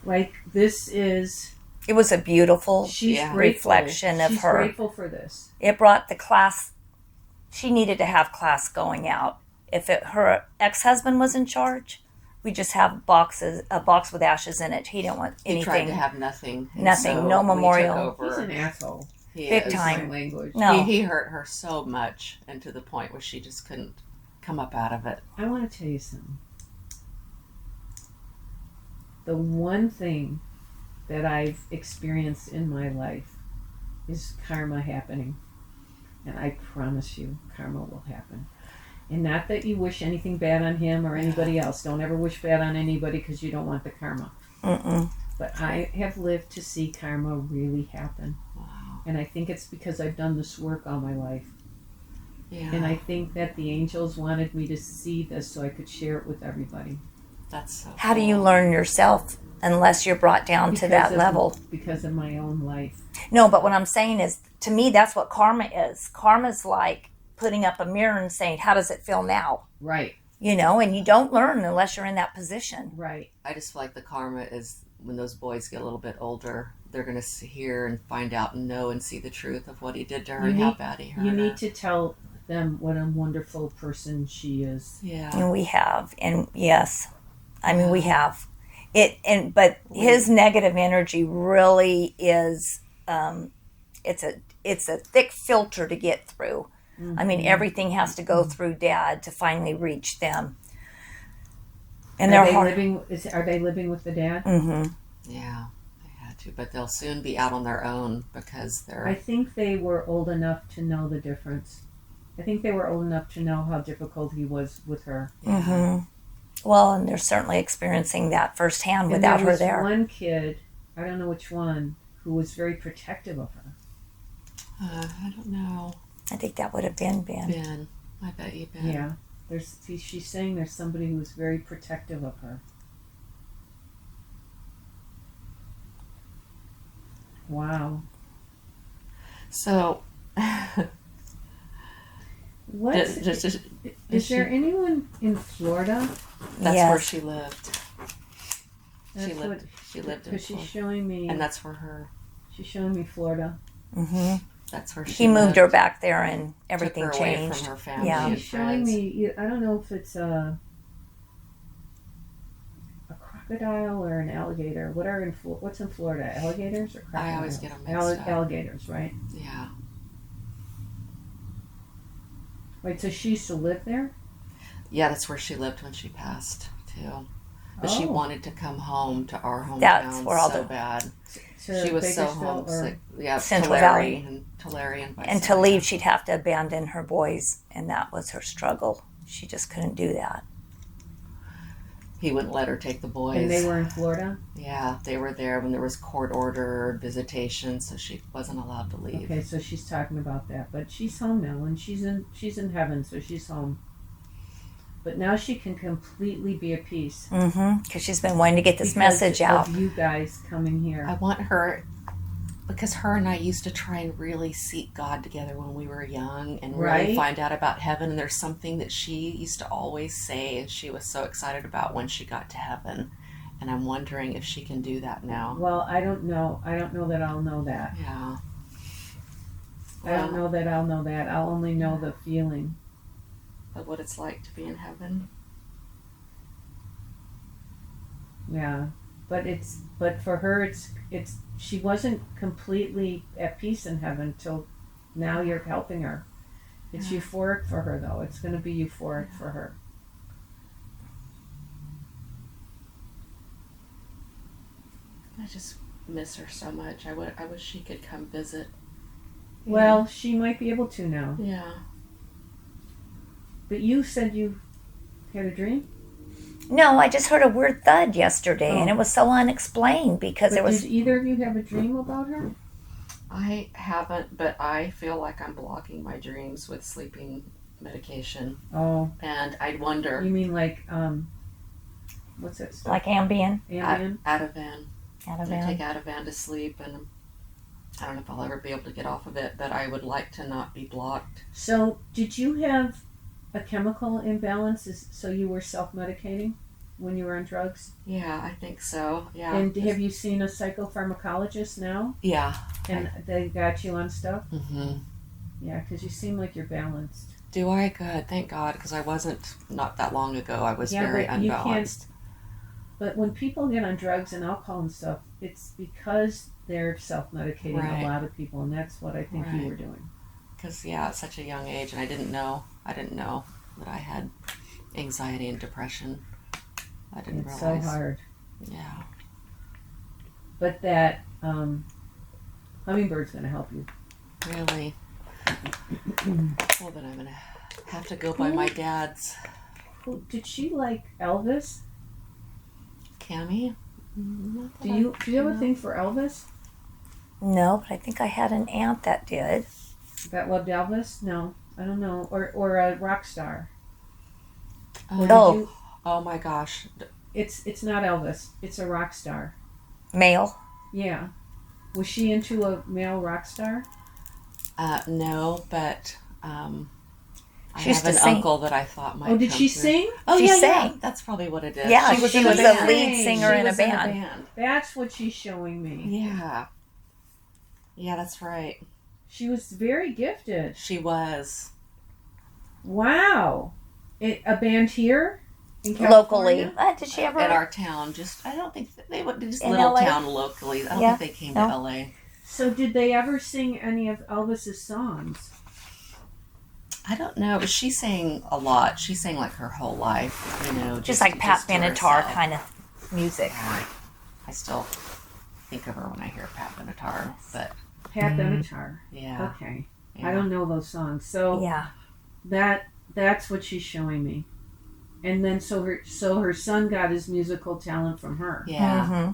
Like, this is... it was a beautiful She's Yeah. grateful. reflection of She's her. grateful for this. It brought the class. She needed to have class going out. If her ex-husband was in charge, we just have a box with ashes in it. He didn't want He tried to anything. have nothing. And Nothing, so no we memorial. took He's over. an asshole. He Big is. time. My language. No. He hurt her so much, and to the point where she just couldn't come up out of it. I want to tell you something. The one thing that I've experienced in my life is karma happening. And I promise you, karma will happen. And not that you wish anything bad on him or anybody else. Don't ever wish bad on anybody because you don't want the karma. Mm-mm. But I have lived to see karma really happen. Wow. And I think it's because I've done this work all my life. Yeah. And I think that the angels wanted me to see this so I could share it with everybody. That's so How do you cool. learn yourself unless you're brought down to that level? Because of my own life. No, but what I'm saying is, to me, that's what karma is. Karma's like putting up a mirror and saying, how does it feel now? Right, You know, and you don't learn unless you're in that position. right. I just feel like the karma is when those boys get a little bit older, they're going to hear and find out and know and see the truth of what he did to her You and how need- bad he hurt You her. need to tell them what a wonderful person she is. Yeah. And we have, and yes, I mean we have it, but his negative energy really is. It's a thick filter to get through. I mean, everything has to go through Dad to finally reach them. And Are they're they hard. Are they living with the dad? Mm-hmm. Yeah, they had to, but they'll soon be out on their own because they're. I think they were old enough to know the difference. I think they were old enough to know how difficult he was with her. Yeah. Mm-hmm. Well, and they're certainly experiencing that firsthand And without her was there. one kid, I don't know which one, who was very protective of her. I don't know. I think that would have been Ben. Ben. I bet you Ben. Yeah. She's saying there's somebody who was very protective of her. Wow. So. What Just, is there anyone in Florida? that's Yes. where she lived. That's She lived in because she's Florida. showing me. And that's where her. She's showing me Florida. Mm-hmm. That's where He moved her lived. back there, and everything Took her away changed. from her family Yeah. and She's showing friends. me. I don't know if it's a crocodile or an alligator. What's in Florida? Alligators or crocodiles? I always get 'em mixed up. Alligators, right? Yeah. Right. So she used to live there. Yeah, that's where she lived when she passed too. But she Oh. wanted to come home to our hometown That's where all so the- bad. To She was so Bakersfield or- homesick. Yeah, Central Tulare Valley. and Tulare and And to leave, she'd have to abandon her boys, and that was her struggle. She just couldn't do that. He wouldn't let her take the boys. And they were in Florida. Yeah, they were there when there was court order visitation, so she wasn't allowed to leave. Okay, so she's talking about that, but she's home now, and she's in heaven, so she's home. But now she can completely be at peace. Mm-hmm. Because she's been wanting to get this because message out. of you guys coming here. I want her, because her and I used to try and really seek God together when we were young and really Right. find out about heaven. And there's something that she used to always say, and she was so excited about when she got to heaven. And I'm wondering if she can do that now. Well, I don't know. I don't know that I'll know that. Yeah. I don't know that I'll know that. I'll only know the feeling. Of what it's like to be in heaven. Yeah, but for her, it's she wasn't completely at peace in heaven till now. You're helping her. It's Yeah. euphoric for her, though. It's going to be euphoric for her. I just miss her so much. I wish she could come visit. Well, she might be able to now. Yeah. But you said you had a dream. No, I just heard a weird thud yesterday, and Oh. it was so unexplained because But it was. did either of you have a dream about her? I haven't, but I feel like I'm blocking my dreams with sleeping medication. Oh, And I wonder, you mean like what's that stuff? Like Ambien, Ambien? Ativan. I take Ativan. Ativan to sleep, and I don't know if I'll ever be able to get off of it, but I would like to not be blocked. So, did you have a chemical imbalance? So you were self-medicating when you were on drugs? Yeah, I think so. Yeah. And have you seen a psychopharmacologist now? Yeah. And they got you on stuff? Mm-hmm. Yeah, because you seem like you're balanced. Do I? Good. Thank God, because I wasn't, not that long ago, I was Yeah, very but you can't- unbalanced. But when people get on drugs and alcohol and stuff, it's because they're self-medicating, Right. a lot of people, and that's what I think you Right. were doing. Because, yeah, at such a young age, and I didn't know that I had anxiety and depression. I didn't It's realize. so hard. Yeah. But that hummingbird's going to help you. Really? Well, then I'm going to have to go by my dad's. Did she like Elvis? Cammy? Do you have a thing for Elvis? No, but I think I had an aunt that did. That loved Elvis? No, I don't know. Or a rock star. Or did Oh. you- Oh my gosh. It's not Elvis. It's a rock star. Male. Yeah. Was she into a male rock star? No, but I She used have to an sing. uncle that I thought might Oh, did come she through. sing? Oh, She yeah, sang. yeah. That's probably what it is. Yeah, she was she in a was band. the lead singer She in a was band. That's what she's showing me. Yeah. Yeah, that's right. She was very gifted. She was. Wow. A band here in Locally. California? Did she ever? At our town. I don't think they went just In little LA? town locally. I don't Yeah. think they came No. to LA. So did they ever sing any of Elvis's songs? I don't know, but she sang a lot. She sang like her whole life, you know. just like Pat to Benatar herself. kind of music. Yeah. I still think of her when I hear Pat Benatar, but Pat Benatar. yeah. Okay. Yeah. I don't know those songs. So Yeah. that's what she's showing me. And then so her son got his musical talent from her. Yeah. Mm-hmm.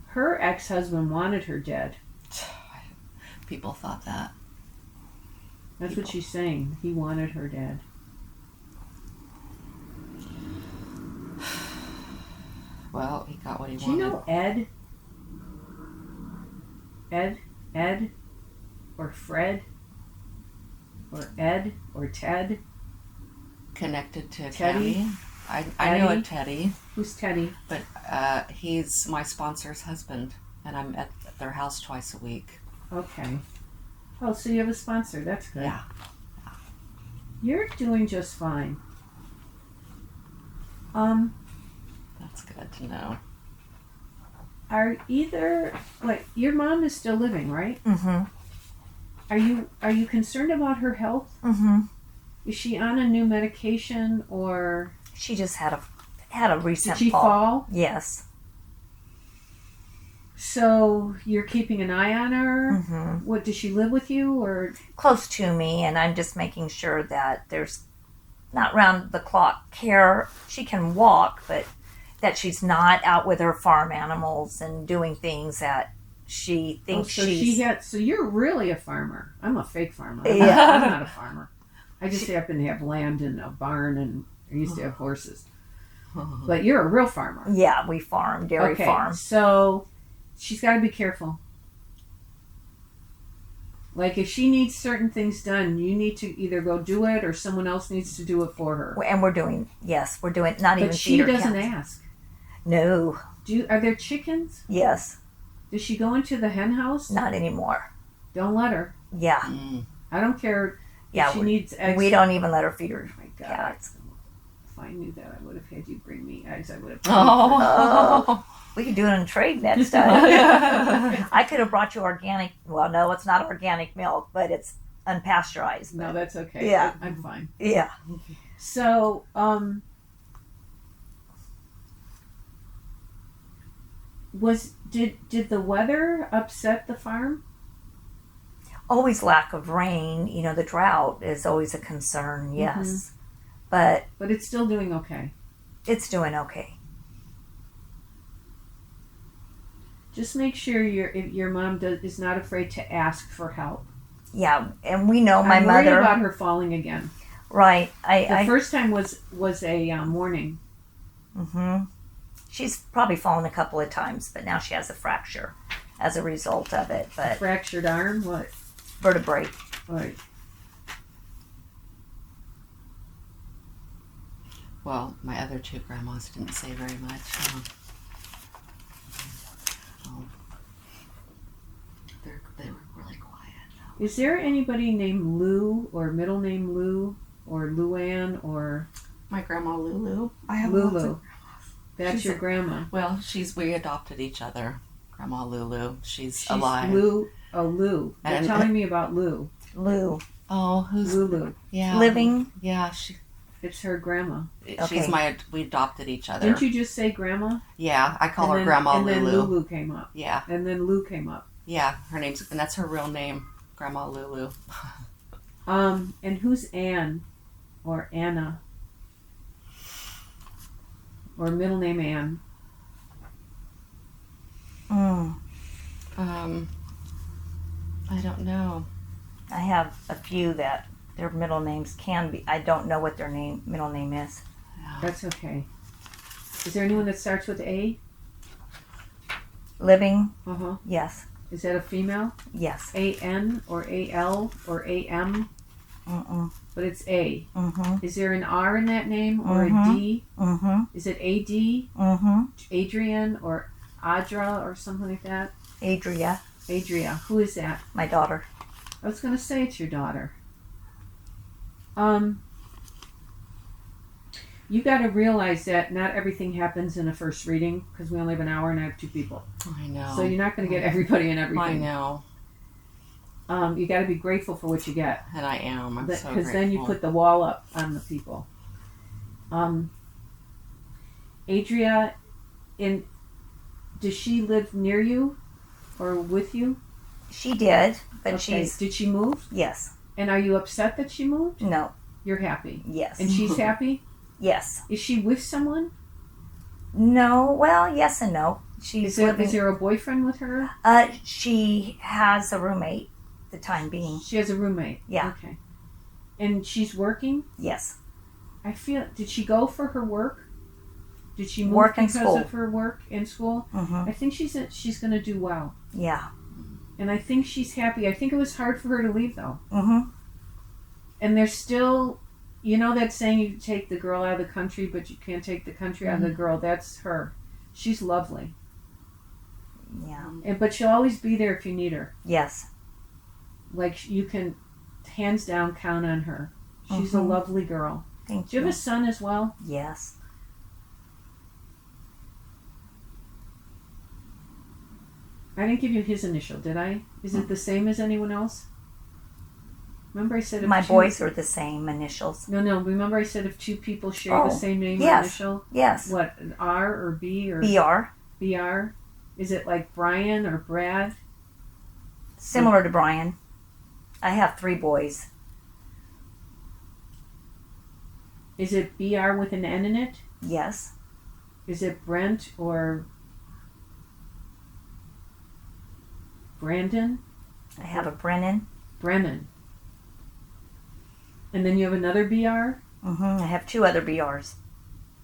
Her ex-husband wanted her dead. People thought that. That's what she's saying. He wanted her dead. Well, he got what he Do you wanted. know Ed? Ed? Or Fred? Or Ed? Or Ted? Connected to Teddy? Tammy. I know a Teddy? Teddy, Who's Teddy? but he's my sponsor's husband, and I'm at their house twice a week. Okay. Oh, so you have a sponsor. That's good. Yeah. You're doing just fine. That's good to know. Are either your mom is still living, right? Mm-hmm. Are you concerned about her health? Mm-hmm. Is she on a new medication or She just had a recent did she fall? Yes. So you're keeping an eye on her? Mm-hmm. What, does she live with you or Close to me, and I'm just making sure that there's not round the clock care. She can walk, but that she's not out with her farm animals and doing things that she thinks so you're really a farmer. I'm a fake farmer. Yeah. I'm not a farmer. I just happen to have land and a barn and I used to have horses. But you're a real farmer. Yeah, we farm, dairy farm. So she's got to be careful. Like if she needs certain things done, you need to either go do it or someone else needs to do it for her. And we're doing not even But she feeder doesn't counts. ask. No. Are there chickens? Yes. Does she go into the hen house? Not anymore. Don't let her. Yeah. Mm. I don't care Yeah. if she needs eggs. We don't even let her feed her Oh my God. cats. If I knew that, I would have had you bring me eggs. I would have. Oh. We could do it in trade next time. I could have brought you organic. Well, no, it's not organic milk, but it's unpasteurized. No, that's okay. Yeah. I'm fine. Yeah. So, did the weather upset the farm? Always lack of rain. You know, the drought is always a concern. Yes, but But it's still doing okay. it's doing okay. Just make sure your mom is not afraid to ask for help. Yeah, and we know my I'm worried mother. about her falling again. Right. The first time was a morning. Mm-hmm. She's probably fallen a couple of times, but now she has a fracture as a result of it. But Fractured arm. What? vertebrae. Right. Well, my other two grandmas didn't say very much. They were really quiet. Is there anybody named Lou or middle name Lou or Luann or My grandma Lulu. I have Lulu? lots of- That's She's your a- grandma. Well, we adopted each other. Grandma Lulu. She's She's alive. Lou. Oh, Lou. You're And- telling me about Lou. Lou. Oh, who's Lulu. yeah Living. Yeah, It's her grandma. she's we adopted each other. Didn't you just say grandma? Yeah, I call And her then- Grandma and then Lulu. Lulu came up. Yeah, And then Lou came up. yeah, her name's and that's her real name, Grandma Lulu. And who's Ann or Anna? Or middle name Ann? Mm. I don't know. I have a few that their middle names can be. I don't know what their middle name is. That's okay. Is there anyone that starts with A? Living. Uh-huh. Yes. Is that a female? Yes. A-N or A-L or A-M? Mm-mm. But it's A. Mm-hmm. Is there an R in that name or a D? Mm-hmm. Is it A-D? Mm-hmm. Adrian or Adra or something like that? Adria, Adria. Who is that? my daughter. I was going to say it's your daughter. You got to realize that not everything happens in a first reading because we only have an hour and I have 2 people. I know. So you're not going to get everybody and everything. I know. You got to be grateful for what you get. And I am. I'm so grateful. Because then you put the wall up on the people. Adria, does she live near you or with you? She did, but Okay. she's Did she move? yes. And are you upset that she moved? No. You're happy. Yes. And she's happy? Yes. Is she with someone? No. Well, yes and no. She's living. Is there a boyfriend with her? She has a roommate. The time being. She has a roommate. Yeah. Okay. And she's working? Yes. Did she go for her work? Did she move Work and because school. of her work and school? Mm-hmm. I think she's going to do well. Yeah. And I think she's happy. I think it was hard for her to leave, though. Mm-hmm. And there's still, you know that saying, you take the girl out of the country, but you can't take the country out of the girl? That's her. She's lovely. Yeah. But she'll always be there if you need her. Yes. Like, you can, hands down, count on her. She's a Mhm. lovely girl. Thank Do you have a son as well? Yes. I didn't give you his initial, did I? Is it the same as anyone else? Remember I said if My two- boys are the same initials. No. Remember I said if 2 people share the Oh, same name or yes. initial? Yes. What, an R or B or BR. BR? Is it like Brian or Brad? Similar to Brian. I have 3 boys. Is it BR with an N in it? Yes. Is it Brent or Brandon? I have a Brennan. Brennan. And then you have another BR? Mm-hmm. I have 2 other BRs.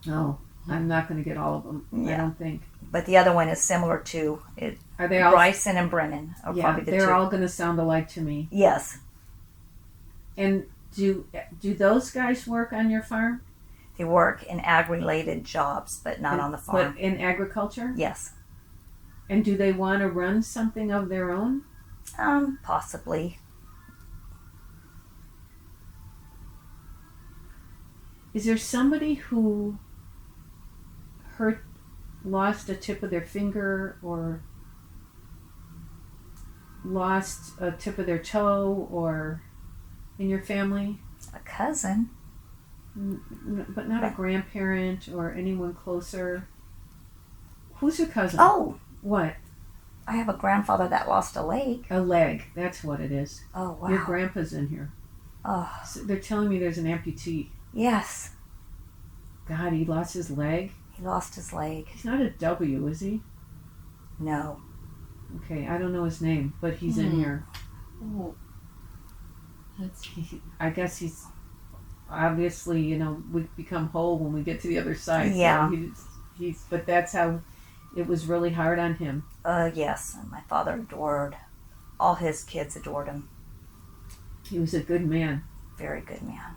No, I'm not going to get all of them. I Yeah. don't think. But the other one is similar to it. Are they all? Bryson and Brennan are Yeah, probably the they're 2. all going to sound alike to me. Yes. And do those guys work on your farm? They work in ag-related jobs, but not on the farm. But in agriculture? Yes. And do they want to run something of their own? Possibly. Is there somebody who lost a tip of their finger or lost a tip of their toe or in your family? A cousin. But not a grandparent or anyone closer. Who's your cousin? Oh, What? I have a grandfather that lost a leg. A leg. That's what it is. Oh, wow. Your grandpa's in here. Oh, So they're telling me there's an amputee. yes. God, he lost his leg? He lost his leg. He's not a W, is he? No. Okay, I don't know his name, but he's in here. Oh. That's I guess he's obviously, we become whole when we get to the other side. Yeah. So he's, but that's how it was really hard on him. Yes. My father adored. All his kids adored him. He was a good man. Very good man.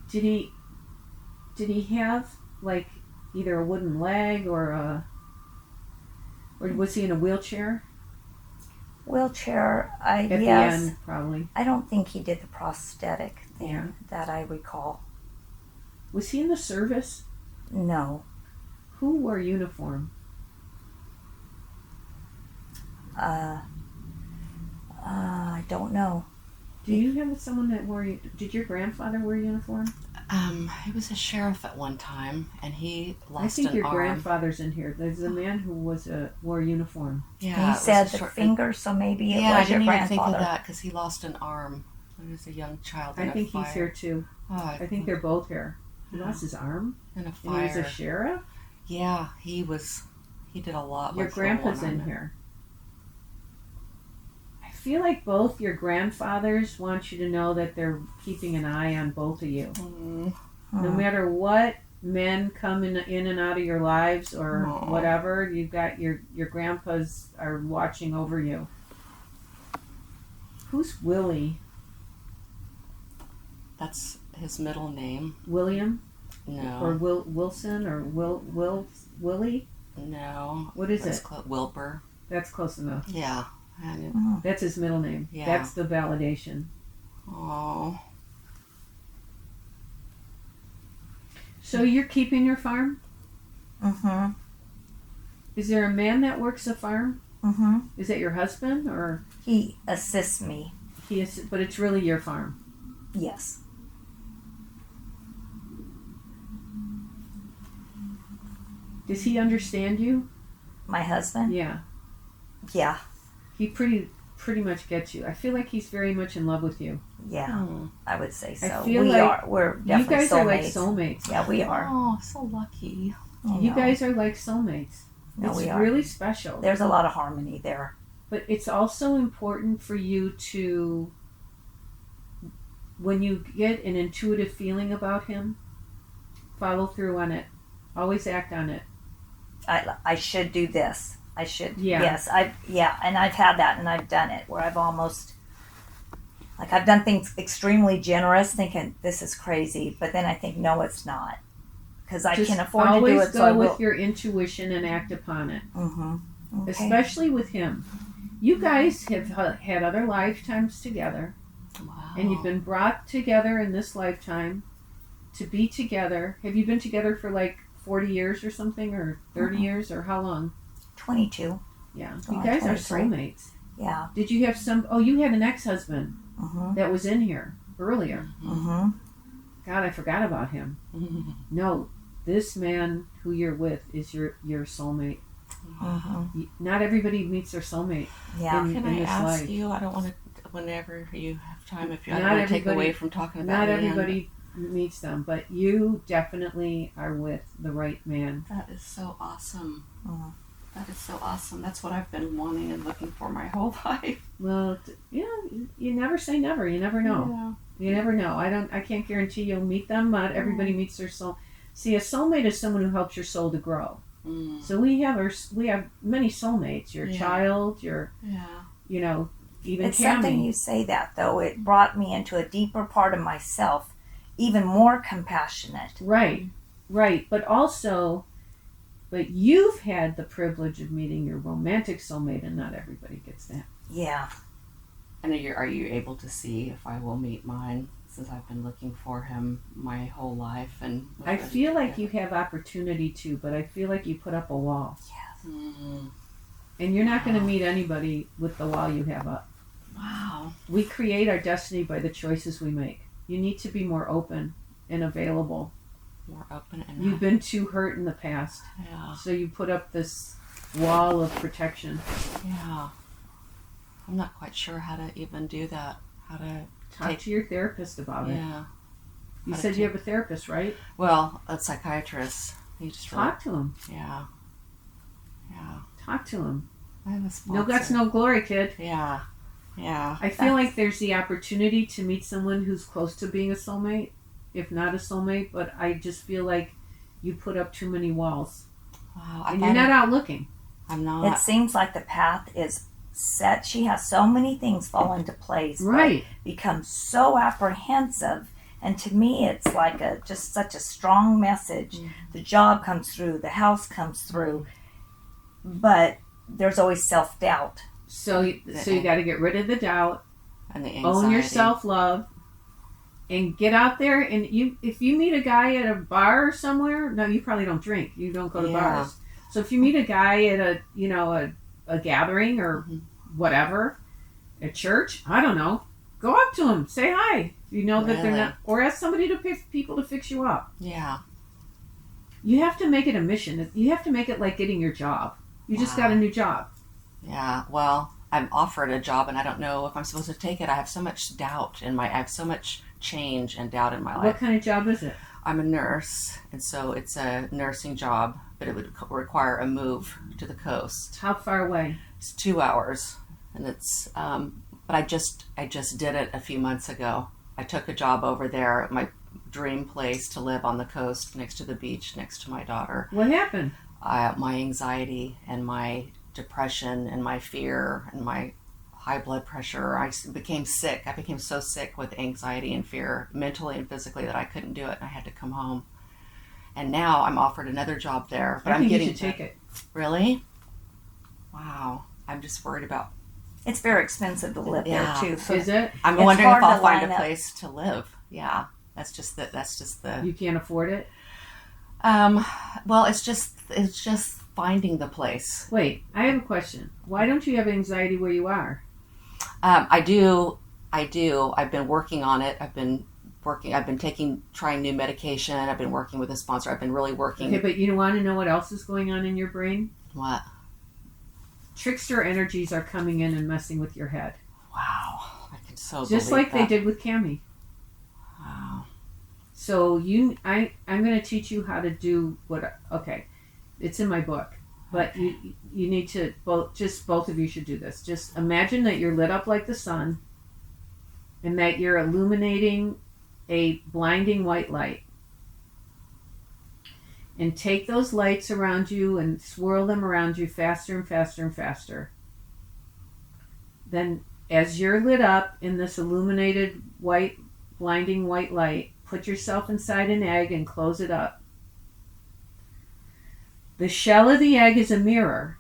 Did he have like either a wooden leg or was he in a wheelchair? Wheelchair. At Yes. the end, probably. I don't think he did the prosthetic thing Yeah. that I recall. Was he in the service? No. Who wore uniform? I don't know. Do you have someone that did your grandfather wear uniform? he was a sheriff at one time, and he lost I think an your arm. grandfather's in here. There's a man who wore uniform. Yeah, He it was said a the short- finger, so maybe it Yeah, I was your didn't even think of grandfather. that because he lost an arm. He was a young child in I a think fire. he's here too. Oh, I think they're both here. He lost his arm, in a and fire. he was a sheriff. Yeah, he did a lot. Your with grandpa's someone in on it. here. I feel like both your grandfathers want you to know that they're keeping an eye on both of you. Mm. No matter what men come in and out of your lives or Aw. whatever, you've got your grandpas are watching over you. Who's Willie? That's his middle name. William? No. Or Wilson? Or Willie? No. What is It's it? Wilbur. That's close enough. Yeah. And Mm. That's his middle name. Yeah. That's the validation. oh, So you're keeping your farm? Mm-hmm. Is there a man that works a farm? Mm-hmm. Is that your husband, or He assists me. he is? But it's really your farm. Yes. Does he understand you? My husband? Yeah, Yeah. he pretty much gets you. I feel like he's very much in love with you. Yeah. I would say so. feel We like are. We're definitely You guys soulmates. are like soulmates. Yeah, we are. oh, so lucky. I You know. guys are like soulmates. No, It's we are. really special. There's a lot of harmony there. But it's also important for you to, when you get an intuitive feeling about him, follow through on it. Always act on it. I should do this. I should. Yeah. Yes. And I've had that, and I've done it where I've almost, like, I've done things extremely generous, thinking this is crazy, but then I think no, it's not, because I Just can afford to do always it. So I go will. with your intuition and act upon it. Mm-hmm. Okay. Especially with him. You guys have had other lifetimes together, Wow. and you've been brought together in this lifetime to be together. Have you been together for like 40 years or something, or 30 years, or how long? 22. Yeah. Oh, You guys are 23. soulmates. Yeah. Did you have you had an ex-husband Mm-hmm. that was in here earlier. Mm-hmm. God, I forgot about him. No, this man who you're with is your soulmate. Mm-hmm. Not everybody meets their soulmate. Yeah. In- Can in I this ask life. you? I don't want to. Whenever you have time, if you I Not don't want to take everybody- away from talking about Not Leanne, everybody meets them, but you definitely are with the right man. That is so awesome. Mhm. That is so awesome. That's what I've been wanting and looking for my whole life. Well, you never say never. You never know. You never know. I can't guarantee you'll meet them. Not everybody meets their soul. See, a soulmate is someone who helps your soul to grow. Mm. So we have many soulmates. Your Yeah. child, your Yeah. even It's something Cammie. you say that, though. It brought me into a deeper part of myself, even more compassionate. Right. But you've had the privilege of meeting your romantic soulmate, and not everybody gets that. Yeah. And are you able to see if I will meet mine? Since I've been looking for him my whole life, and I feel like you have opportunity to, but I feel like you put up a wall. Mm. And you're not going to meet anybody with the wall you have up. Wow. We create our destiny by the choices we make. You need to be more open and available. More open and You've been too hurt in the past, yeah. so you put up this wall of protection. Yeah. I'm not quite sure how to even do that. How to Talk to your therapist about it. yeah. You How to said you have a therapist, right? Well, a psychiatrist. He just Talk to him. yeah. Yeah. Talk to him. I have a No sponsor. guts, no glory, kid. Yeah. Yeah. I feel like there's the opportunity to meet someone who's close to being a soulmate, if not a soulmate, but I just feel like you put up too many walls. Wow. And you're not out looking. I'm It not. seems like the path is set. She has so many things fall into place. but Right. becomes so apprehensive. And to me, it's like just such a strong message. Mm. The job comes through, the house comes through, but there's always self-doubt. So you got to get rid of the doubt, And the anxiety. own your self-love, and get out there. And if you meet a guy at a bar somewhere, no, you probably don't drink. You don't go to Yeah. bars. So if you meet a guy at a gathering or Mhm. whatever, at church, I don't know, go up to him, say hi. You know that they're Really? not, or ask somebody to pick people to fix you up. Yeah. You have to make it a mission. You have to make it like getting your job. You just Wow. got a new job. Yeah. Well, I'm offered a job and I don't know if I'm supposed to take it. I have so much doubt I have so much change and doubt in my life. What kind of job is it? I'm a nurse, and so it's a nursing job, but it would require a move to the coast. How far away? It's 2 hours, and it's. But I just did it a few months ago. I took a job over there at my dream place to live on the coast, next to the beach, next to my daughter. What happened? My anxiety and my depression and my fear and my high blood pressure. Became sick. I became so sick with anxiety and fear, mentally and physically, that I couldn't do it. And I had to come home. And now I'm offered another job there, but I think I'm getting you should take it. Really? Wow. I'm just worried about. It's very expensive to live there too. So Is it? I'm It's wondering if hard I'll to find line a up. place to live. Yeah. That's just the. You can't afford it? Well, it's just finding the place. Wait, I have a question. Why don't you have anxiety where you are? I do. I've been working on it. I've been trying new medication. I've been working with a sponsor. I've been really working. Okay, but you want to know what else is going on in your brain? What? Trickster energies are coming in and messing with your head. Wow. I can so Just believe like they that. did with Cammie. Wow. So I'm going to teach you how to do okay, it's in my book, but Okay. you need to both of you should do this. Just imagine that you're lit up like the sun and that you're illuminating a blinding white light. And take those lights around you and swirl them around you faster and faster and faster. Then as you're lit up in this illuminated white, blinding white light, put yourself inside an egg and close it up. The shell of the egg is a mirror.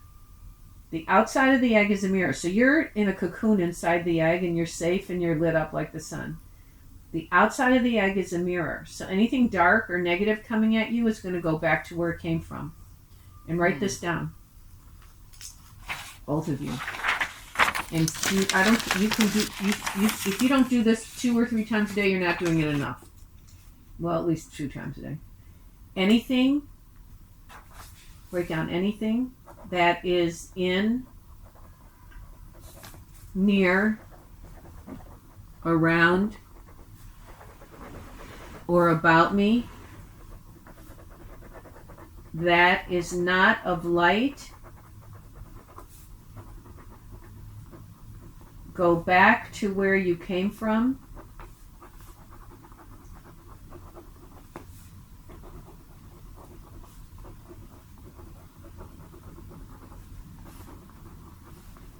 The outside of the egg is a mirror. So you're in a cocoon inside the egg and you're safe and you're lit up like the sun. The outside of the egg is a mirror. So anything dark or negative coming at you is going to go back to where it came from. And write this down. Both of you. And if you don't do this 2 or 3 times a day, you're not doing it enough. Well, at least 2 times a day. Anything, write down anything that is in, near, around, or about me that is not of light, go back to where you came from.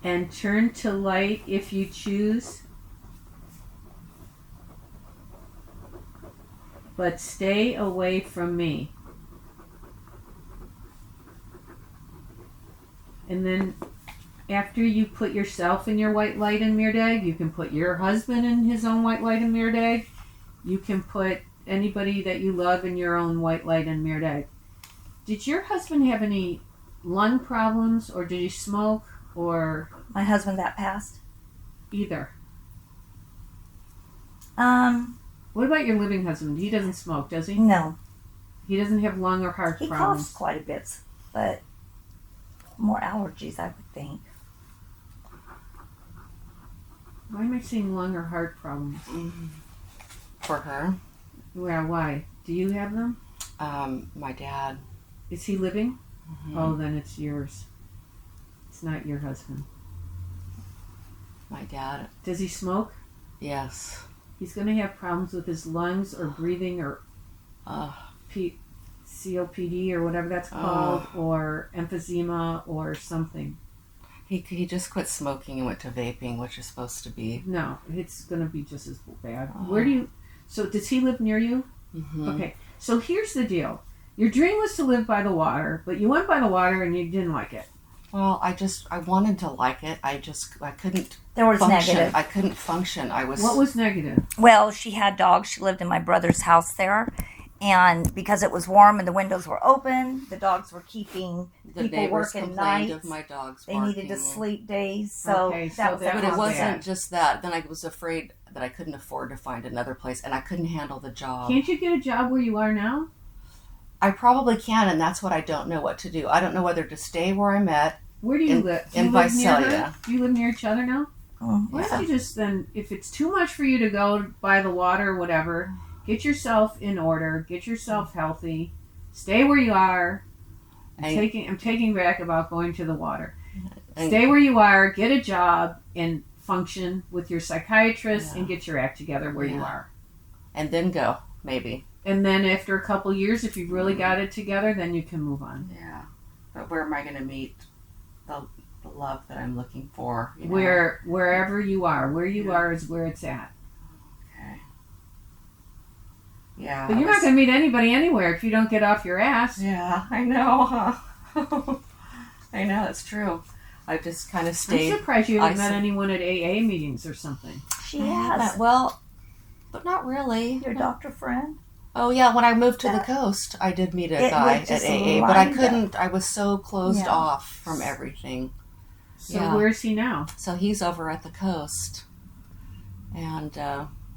And turn to light if you choose. But stay away from me. And then after you put yourself in your white light and mirrored egg, you can put your husband in his own white light and mirrored egg. You can put anybody that you love in your own white light and mirrored egg. Did your husband have any lung problems, or did he smoke, or my husband that passed. either? What about your living husband? He doesn't smoke, does he? No, He doesn't have lung or heart he problems. coughs quite a bit, but more allergies, I would think. Why am I seeing lung or heart problems? For her, Well, why? Do you have them? my dad. Is he living? Mhm. Oh, then it's yours. It's not your husband. My dad. Does he smoke? Yes. He's going to have problems with his lungs or breathing or COPD or whatever that's called, or emphysema or something. He just quit smoking and went to vaping, which is supposed to be. No, it's going to be just as bad. Oh. So does he live near you? Mm-hmm. Okay, so here's the deal. Your dream was to live by the water, but you went by the water and you didn't like it. Well, I wanted to like it. I couldn't There was function. negative. I couldn't function. What was negative? Well, she had dogs. She lived in my brother's house there. And because it was warm and the windows were open, the dogs were keeping The people neighbors working complained nights. of my dogs They barking. needed to sleep days. So Okay, that so was that But that it was wasn't bad. just that. Then I was afraid that I couldn't afford to find another place, and I couldn't handle the job. Can't you get a job where you are now? I probably can, and that's what I don't know what to do. I don't know whether to stay where I'm at. Where do you In- live? Do in you live near her? Visalia. Do you live near each other now? Why Yeah. don't you just then, if it's too much for you to go by the water or whatever, get yourself in order, get yourself healthy, stay where you are. I'm taking back about going to the water. And- Stay where you are, get a job, and function with your psychiatrist and get your act together where you Yeah. are. and then go, maybe. And then after a couple years, if you've really got it together, then you can move on. Yeah. But where am I going to meet the love that I'm looking for. You know? Wherever you are, where you are is where it's at. Okay. Yeah. But you're not going to meet anybody anywhere if you don't get off your ass. Yeah, I know, huh? I know, that's true. I've just kind of stayed. I'm surprised you haven't met anyone at AA meetings or something. She has. Well, but not really. Your doctor friend? Oh yeah, when I moved to the coast, I did meet a guy at AA, but I couldn't. I was so closed off from everything. So where is he now? So he's over at the coast, and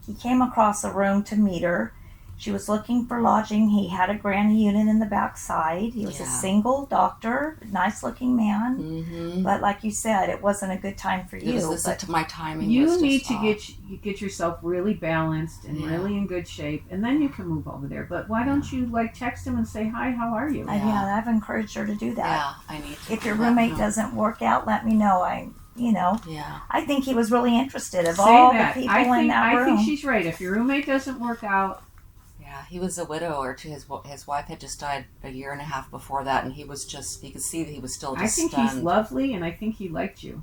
he came across the room to meet her. She was looking for lodging. He had a granny unit in the backside. He was a single doctor, nice looking man. Mm-hmm. But like you said, it wasn't a good time for you. My timing. You was need just to off. get yourself really balanced and really in good shape, and then you can move over there. But why don't you text him and say hi? How are you? Yeah, I've encouraged her to do that. Yeah, I need to. If your roommate doesn't work out, let me know. Yeah. I think he was really interested of Say all that. the people in that room. I think she's right. If your roommate doesn't work out. Yeah, he was a widower too. His wife had just died a year and a half before that, and he was just, you could see that he was still just stunned. I think he's lovely, and I think he liked you.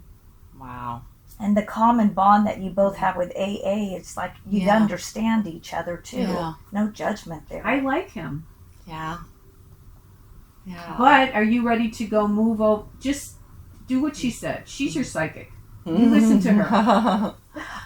Wow. And the common bond that you both have with AA, it's like you understand each other too. Yeah. No judgment there. I like him. Yeah. Yeah. But are you ready to go move over? Just do what she said. She's your psychic. You listen to her.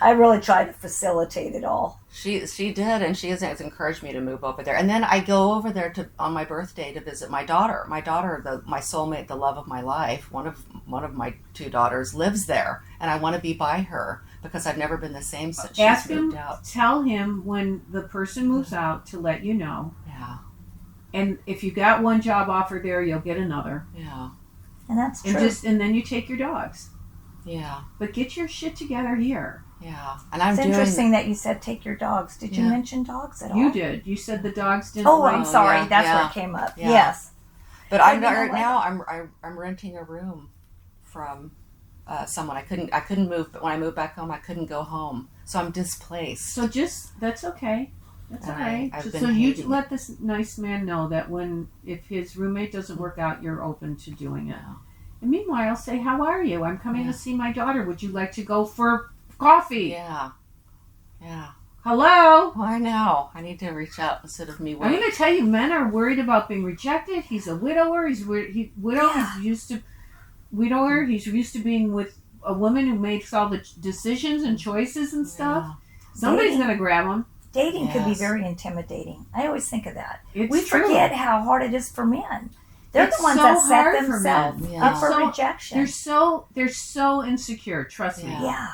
I really tried to facilitate it all. She did, and she has encouraged me to move over there. And then I go over there on my birthday to visit my daughter. My daughter, my soulmate, the love of my life, one of my two daughters lives there, and I want to be by her because I've never been the same since she's moved out. Tell him when the person moves out to let you know. Yeah. And if you got one job offer there, you'll get another. Yeah. And that's true. And then you take your dogs. Yeah. But get your shit together here. Yeah. And it's interesting that you said take your dogs. Did you mention dogs at all? You did. You said the dogs didn't. Oh, I'm sorry. Yeah. That's where it came up. Yeah. Yes. But I'm renting a room from someone. I couldn't move. But when I moved back home, I couldn't go home. So I'm displaced. So that's okay. That's all right. So you let this nice man know that if his roommate doesn't work out, you're open to doing it. And meanwhile, say, how are you? I'm coming to see my daughter. Would you like to go for coffee? Yeah. Yeah. Hello? Well, I know. I need to reach out instead of me waiting. I'm going to tell you, men are worried about being rejected. He's a widower. He's used to widower. He's used to being with a woman who makes all the decisions and choices and stuff. Yeah. Somebody's going to grab him. Dating could be very intimidating. I always think of that. We forget how hard it is for men. They're the ones that set themselves up for rejection. They're so insecure. Trust me. Yeah.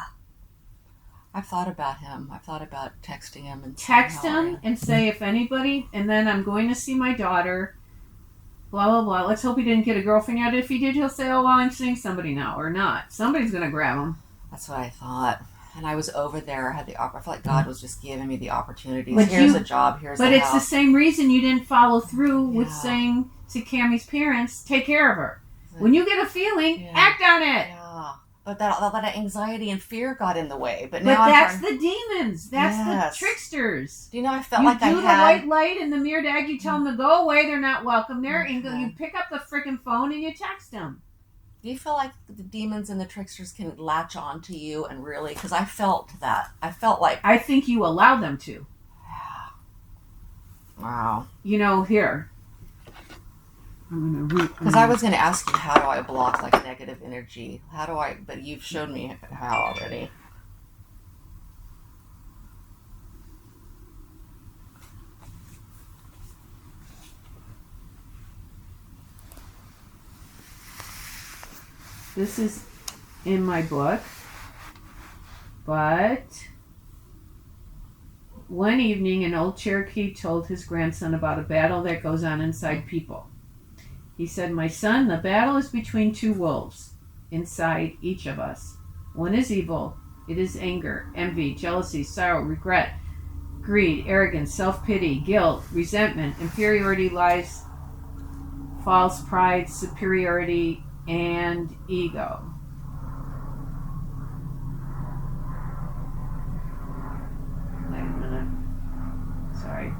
I've thought about him. I've thought about texting him and text him and say if anybody. And then I'm going to see my daughter. Blah blah blah. Let's hope he didn't get a girlfriend yet. If he did, he'll say, "Oh well, I'm seeing somebody now," or not. Somebody's gonna grab him. That's what I thought. And I was over there. I had I felt like God was just giving me the opportunities. Here's a job. Here's a house. But it's the same reason you didn't follow through with saying to Cammie's parents, take care of her. When you get a feeling, act on it. Yeah. But that anxiety and fear got in the way. But that's the demons. That's the tricksters. Do you know, I felt like I had... You do the white light in the mirror dag, you tell them to go away, they're not welcome there, and you pick up the freaking phone and you text them. Do you feel like the demons and the tricksters can latch on to you and really... Because I felt that. I felt like... I think you allow them to. Yeah. Wow. Here... I'm gonna because I was going to ask you, how do I block negative energy? But you've shown me how already. This is in my book, but one evening an old Cherokee told his grandson about a battle that goes on inside people. He said, "My son, the battle is between two wolves inside each of us. One is evil. It is anger, envy, jealousy, sorrow, regret, greed, arrogance, self-pity, guilt, resentment, inferiority, lies, false pride, superiority, and ego." Wait a minute. Sorry.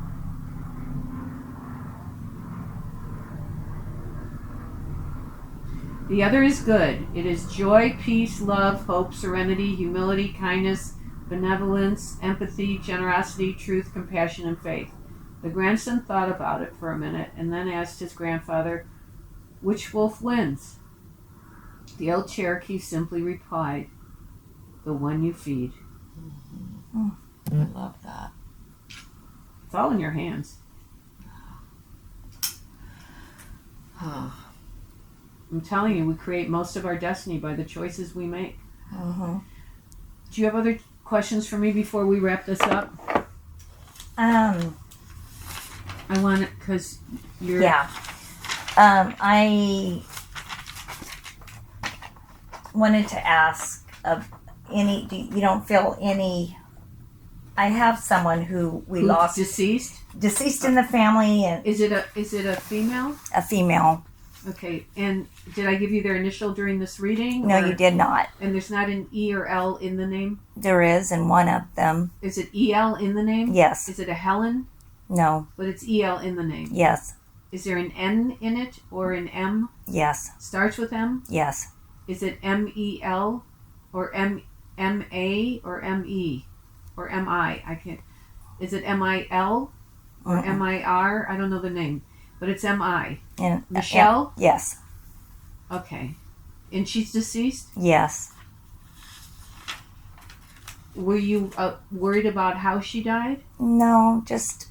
The other is good. It is joy, peace, love, hope, serenity, humility, kindness, benevolence, empathy, generosity, truth, compassion, and faith. The grandson thought about it for a minute and then asked his grandfather, which wolf wins? The old Cherokee simply replied, the one you feed. I love that. It's all in your hands. I'm telling you, we create most of our destiny by the choices we make. Mm-hmm. Do you have other questions for me before we wrap this up? I want it because you're... Yeah. I wanted to ask of any, you don't feel any, I have someone who we Who's lost, deceased in the family, and Is it a female? a female. Okay, and did I give you their initial during this reading? No, or- you did not. And there's not an E or L in the name? There is in one of them. Is it EL in the name? Yes. Is it a Helen? No. But it's EL in the name. Yes. Is there an N in it or an M? Yes. Starts with M? Yes. Is it MEL or MA or ME or MI? I can't. Is it MIL or Mm-mm. MIR? I don't know the name, but it's MI. And Michelle? Yes. Okay. And she's deceased? Yes. Were you worried about how she died? No, just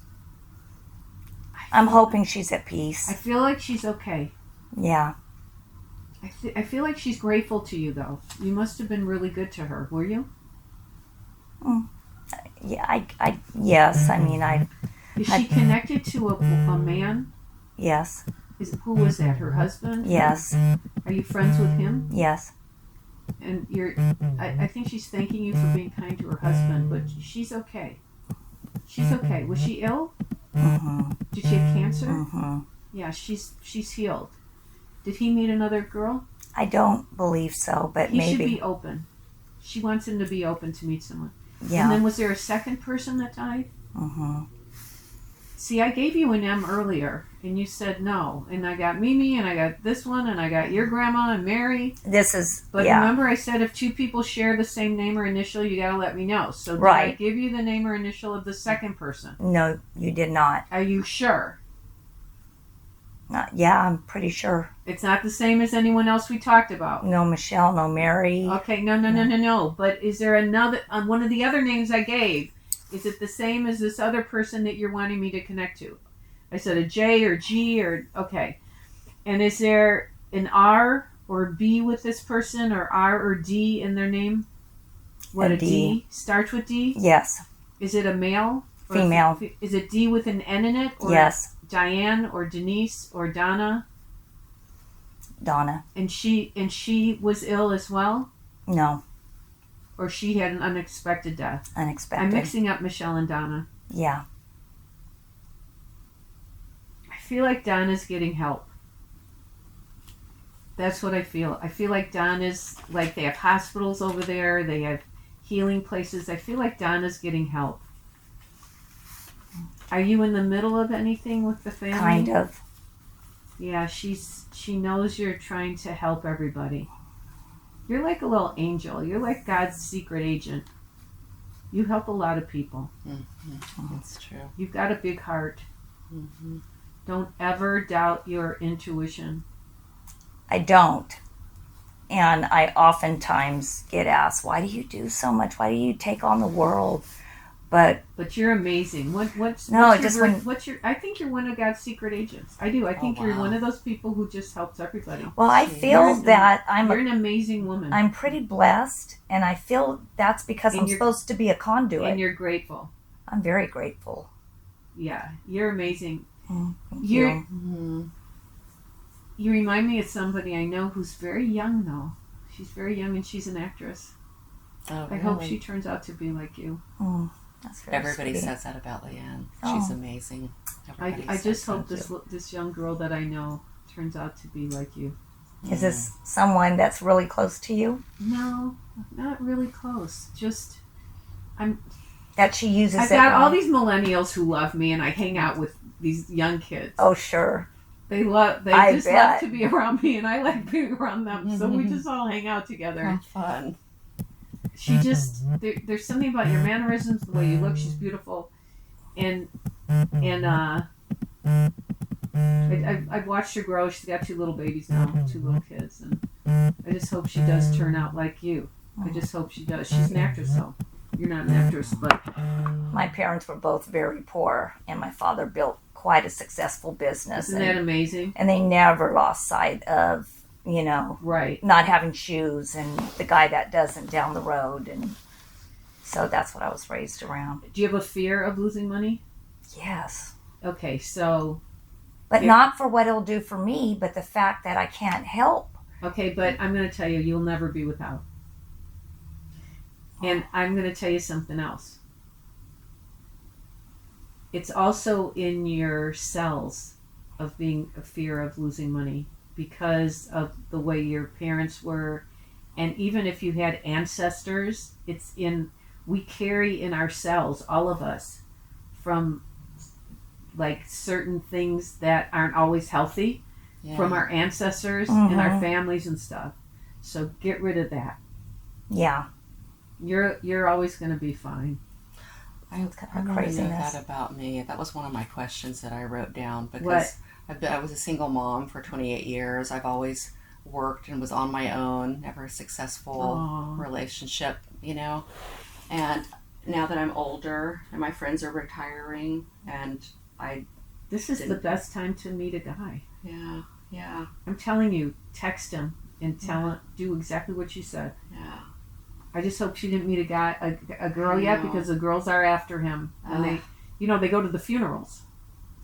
I'm hoping she's at I peace. feel like she's okay. Yeah. I feel like she's grateful to you, though. You must have been really good to her. Were you? Yeah. Yes. I mean, Is she connected to a man? yes. Who was that? Her husband? Yes. Are you friends with him? Yes. And I think she's thanking you for being kind to her husband, but she's okay. She's okay. Was she ill? Mm-hmm. Did she have cancer? Mm-hmm. Yeah, she's healed. Did he meet another girl? I don't believe so, but He should maybe. be open. She wants him to be open to meet someone. Yeah. And then was there a second person that died? Mm-hmm. See, I gave you an M earlier, and you said no. And I got Mimi, and I got this one, and I got your grandma and Mary. This is But yeah. remember I said if two people share the same name or initial, you got to let me know. So did I Right. give you the name or initial of the second person? No, you did not. Are you sure? Not. Yeah, I'm pretty sure. It's not the same as anyone else we talked about. No Michelle, no Mary. Okay, no. But is there another, on one of the other names I gave, is it the same as this other person that you're wanting me to connect to? I said a J or G or, okay. And is there an R or B with this person, or R or D in their name? What, A a D. D? Starts with D? Yes. Is it a male? Or Female. Is it D with an N in it? Or Yes. Diane or Denise or Donna? Donna. And she was ill as well? No. Or she had an unexpected death? Unexpected. I'm mixing up Michelle and Donna. Yeah. I feel like Donna's getting help. That's what I feel. I feel like Donna's, like, they have hospitals over there, they have healing places. I feel like Donna's getting help. Are you in the middle of anything with the family? Kind of. Yeah, she knows you're trying to help everybody. You're like a little angel. You're like God's secret agent. You help a lot of people. Mm-hmm. That's true. You've got a big heart. Mm-hmm. Don't ever doubt your intuition. I don't. And I oftentimes get asked, why do you do so much? Why do you take on the world? But you're amazing. What's No, your just birth- when- what's your? I think you're one of God's secret agents. I do. I think you're wow. one of those people who just helps everybody. well, I feel that You're an amazing woman, I'm pretty blessed, and I feel that's because And I'm you're- supposed to be a conduit. and you're grateful. I'm very grateful. Yeah, you're amazing. Thank You're- you. Mm-hmm. You remind me of somebody I know who's very young, though. She's very young, and she's an actress. Oh, I hope really? she turns out to be like you. Oh, that's very Everybody sweet. says that about Leanne. Oh. She's amazing. Everybody I says just that. hope this young girl that I know turns out to be like you. Is this someone that's really close to you? No, not really close. Just That she uses I've it got all wrong? these millennials who love me, and I hang out with these young kids. Oh, sure. They I just bet. love to be around me, and I like being around them. So we just all hang out together. How fun. She just there's something about your mannerisms, the way you look. She's beautiful, and I've watched her grow. She's got 2 little babies now, 2 little kids, and I just hope she does turn out like you. I just hope she does. She's an actress, though. You're not an actress, but My parents were both very poor, and my father built quite a successful business. isn't that amazing? And they never lost sight of, Right. not having shoes and the guy that doesn't down the road. And so that's what I was raised around. Do you have a fear of losing money? Yes. Okay, so But not for what it'll do for me, but the fact that I can't help. okay, but I'm going to tell you, you'll never be without. And I'm going to tell you something else. It's also in your cells of being a fear of losing money because of the way your parents were. And even if you had ancestors, we carry in our cells, all of us, from like certain things that aren't always healthy from our ancestors and our families and stuff. So get rid of that. Yeah. You're always going to be fine. I want to know craziness. that about me. That was one of my questions that I wrote down What? because I was a single mom for 28 years. I've always worked and was on my own, never a successful Aw. relationship, And now that I'm older and my friends are retiring and This is the best time to meet a guy. yeah, I'm telling you, text him and tell him, do exactly what you said. yeah. I just hope she didn't meet a girl yet, because the girls are after him. And they go to the funerals,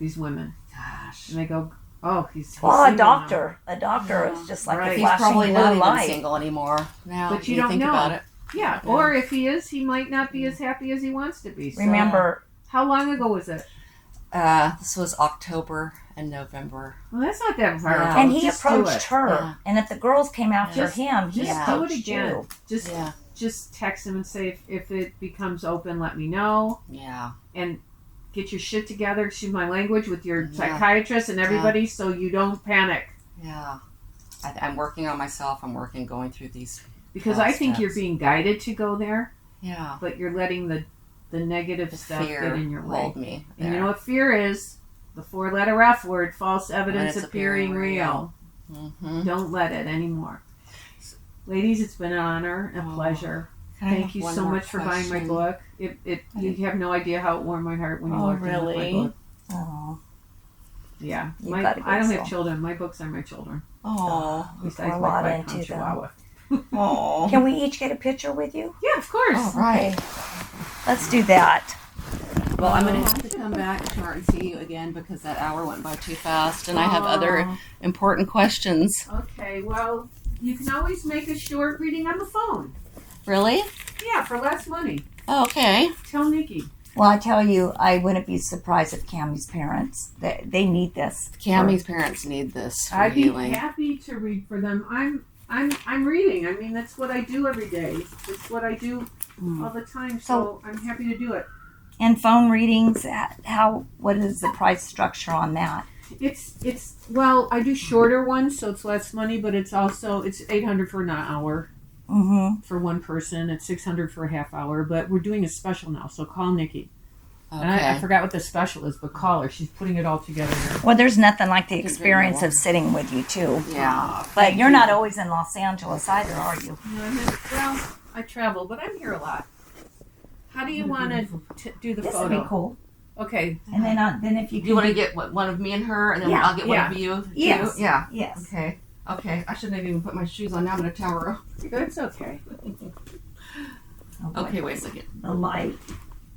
these women. Gosh. And they go, oh, he's Well, a single doctor. A doctor is just like Right. a He's flashing probably not blue even light. single anymore now. But you when don't think know. about it. now. Yeah, or if he is, he might not be as happy as he wants to be. So, Remember, how long ago was it? This was October and November. Well, that's not that far Yeah. ago. and he Just do approached it. her. Yeah. And if the girls came after Just- him, he Just do it approached again. you. Just text him and say, if it becomes open, let me know. Yeah. And get your shit together, excuse my language, with your Yeah. psychiatrist and everybody, so you don't panic. Yeah. I'm working on myself. I'm going through these. Because Well, I think you're steps. being guided to go there, Yeah. but you're letting the negative The stuff fear get in your way. hold me. And you there. know what fear is? The 4-letter F word, false evidence it's appearing real. Mm-hmm. Don't let it anymore. Ladies, it's been an honor, a pleasure. Can I Thank have you one so more much for buying my question? book. You have no idea how it warmed my heart when you Oh, walked in with my really? book. Oh, Yeah, You I got a good don't have soul. children. My books are my children. Oh. Besides pour a my lot 5-pound into them. Chihuahua. Oh. Can we each get a picture with you? Yeah, of course. All right. Let's do that. Well, I'm going to have to come back and see you again because that hour went by too fast and I have other important questions. Okay, well, you can always make a short reading on the phone. Really? Yeah, for less money. Oh, okay. Tell Nikki. Well, I tell you, I wouldn't be surprised if Cammie's parents, they need this. Cammie's parents need this for I'd be healing. happy to read for them. I'm reading. I mean, that's what I do every day. It's what I do all the time. So I'm happy to do it. And phone readings, what is the price structure on that? Well, I do shorter ones, so it's less money, but it's $800 for an hour. Mm-hmm. For one person. It's $600 for a half hour, but we're doing a special now, so call Nikki. Okay. And I forgot what the special is, but call her. She's putting it all together here. Well, there's nothing like the Good experience video. of sitting with you, too. Yeah. But you're not always in Los Angeles either, are you? Well, I travel, but I'm here a lot. How do you want to do the This would photo? be cool. Okay. And then if you Do you want to get one of me and her, and then Yeah. I'll get one of you? Too? Yes. Yeah. Yes. Okay. Okay. I shouldn't have even put my shoes on. Now I'm going to tell her. That's okay. Oh, boy. Okay, wait a second. The light.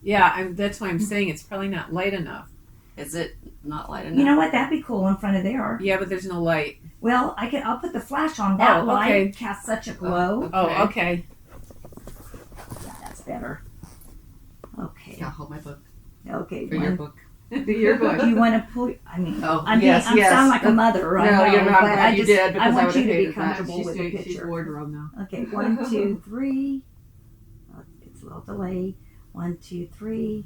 Yeah, that's why I'm saying it's probably not light enough. Is it not light enough? You know what? That'd be cool in front of there. Yeah, but there's no light. Well, I'll put the flash on. That Oh, okay. light casts such a glow. Oh, okay. Yeah, that's better. Okay. Yeah, hold my book Okay. for your book. Your book. Do you want to put? I mean, Oh, I yes. sound like a mother right No, now. you're not. but I'm I glad you just, did because I I want would you have to be hated that. comfortable with the She's picture. wardrobe now. Okay, 1, 2, 3. Oh, it's a little delay. 1, 2, 3.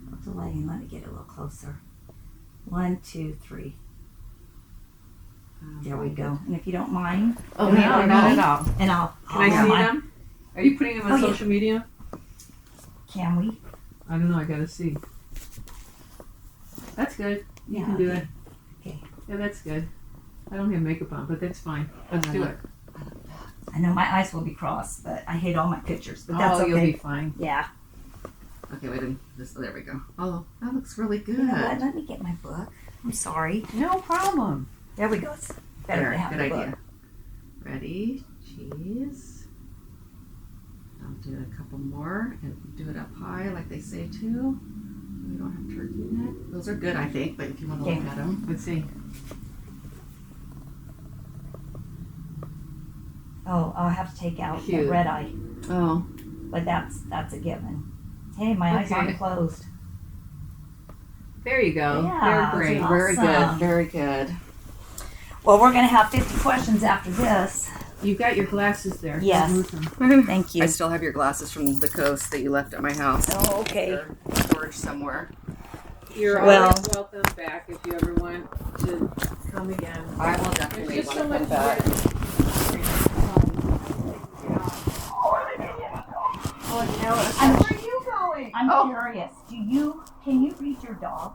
A little delay, and let me get a little closer. 1, 2, 3. There we go. And if you don't mind, Oh, let me no, put not them at all. in, and I'll. Can I see them? Are you putting them on Oh, yeah. social media? Can we? I don't know. I gotta see. That's good. You can do it. Okay. Yeah, that's good. I don't have makeup on, but that's fine. Let's do it. I know my eyes will be crossed, but I hate all my pictures. But that's Oh, okay. you'll be fine. Yeah. Okay, wait a minute. There we go. Oh, that looks really good. You know what? Let me get my book. I'm sorry. No problem. There we go. It's better There, to have good the idea. book. Ready? Cheese. I'll do a couple more and do it up high like they say too. We don't have turkey neck. Those are good, I think, but if you want to look Okay. at them. Let's see. Oh, I'll have to take out the Cute. red eye, Oh, but that's a given. Hey, my eyes Okay. aren't closed. There you go. Yeah, They're great. awesome. very good, very good. Well, we're gonna have 50 questions after this. You've got your glasses there. Don't Yes. lose them. Thank I you. still have your glasses from the coast that you left at my house. Oh, okay. They're storage somewhere. You're Well- always welcome back if you ever want to come again. I will There's definitely just want so to much come back. I'm, Where are you going? I'm curious. Can you read your dog?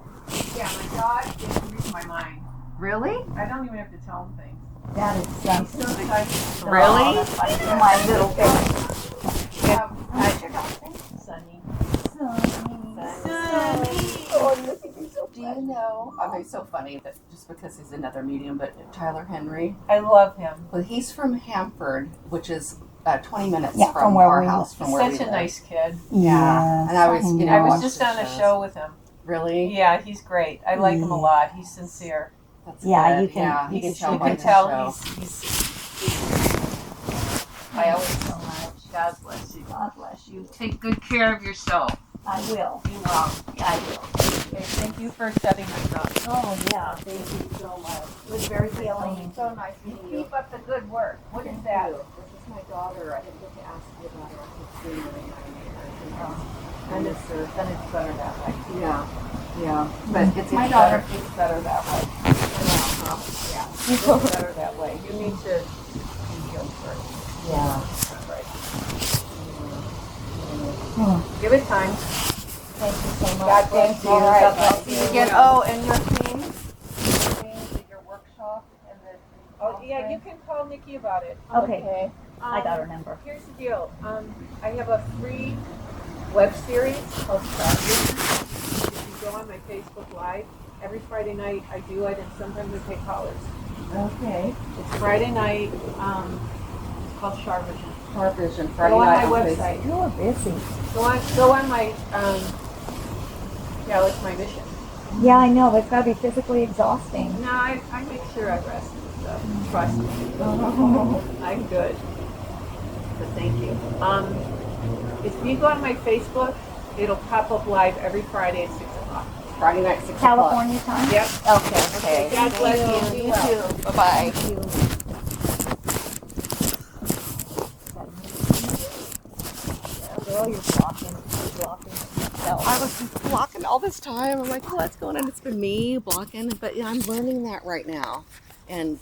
Yeah, my dog is reading my mind. Really? I don't even have to tell him things. That is He's so something. excited. Really? Oh, that's like my little baby. How's your dog's name? Sunny. Do you know? Okay, so funny that just because he's another medium, but Tyler Henry. I love him. Well, he's from Hanford, which is 20 minutes Yeah, from where our we house, from He's where we such a live. nice kid. Yeah. And I was, you know, I was watched just the on a shows. show with him. Really? Yeah, he's great. I like him a lot. He's sincere. That's Yeah, good. you can- Yeah, you you can can tell You by can the tell show. I always tell him, God bless you. God bless you. Take good care of yourself. I will. You will. Yeah, I will. Okay, thank you for setting this up. Oh, yeah. Thank you so much. It was very healing. So nice meeting you. Keep up the good work. What is that? This is my daughter. I didn't get to ask you about her. I could see her. Then it's better that way. Yeah, yeah. But it's My daughter. It's better that way. Yeah, it's better that way. You need to be healed first. Yeah. That's right. Hmm. Give it time. Thank you so much. God bless you. All right. God bless you again. Oh, and your things, your workshop, and the. Oh, yeah, you can call Nikki about it. Okay. I got her number. Here's the deal. I have a free web series called Charmargolisreading030920. If you go on my Facebook Live, every Friday night I do it, and sometimes I take callers. Okay. It's Friday night. It's called Charvision. Vision Friday Go on night my Facebook. website. You are busy. Go on my. Yeah, that's my mission. Yeah, I know. It's got to be physically exhausting. No, I make sure I rest and stuff. Trust me. I'm good. But thank you. If you go on my Facebook, it'll pop up live every Friday at 6 o'clock. Friday night, 6 o'clock. California time? Yep. Okay. God bless you. You too. Bye-bye. Girl, you're blocking. You're blocking yourself. I was blocking all this time. I'm like, what's going on? It's been me blocking, but I'm learning that right now. And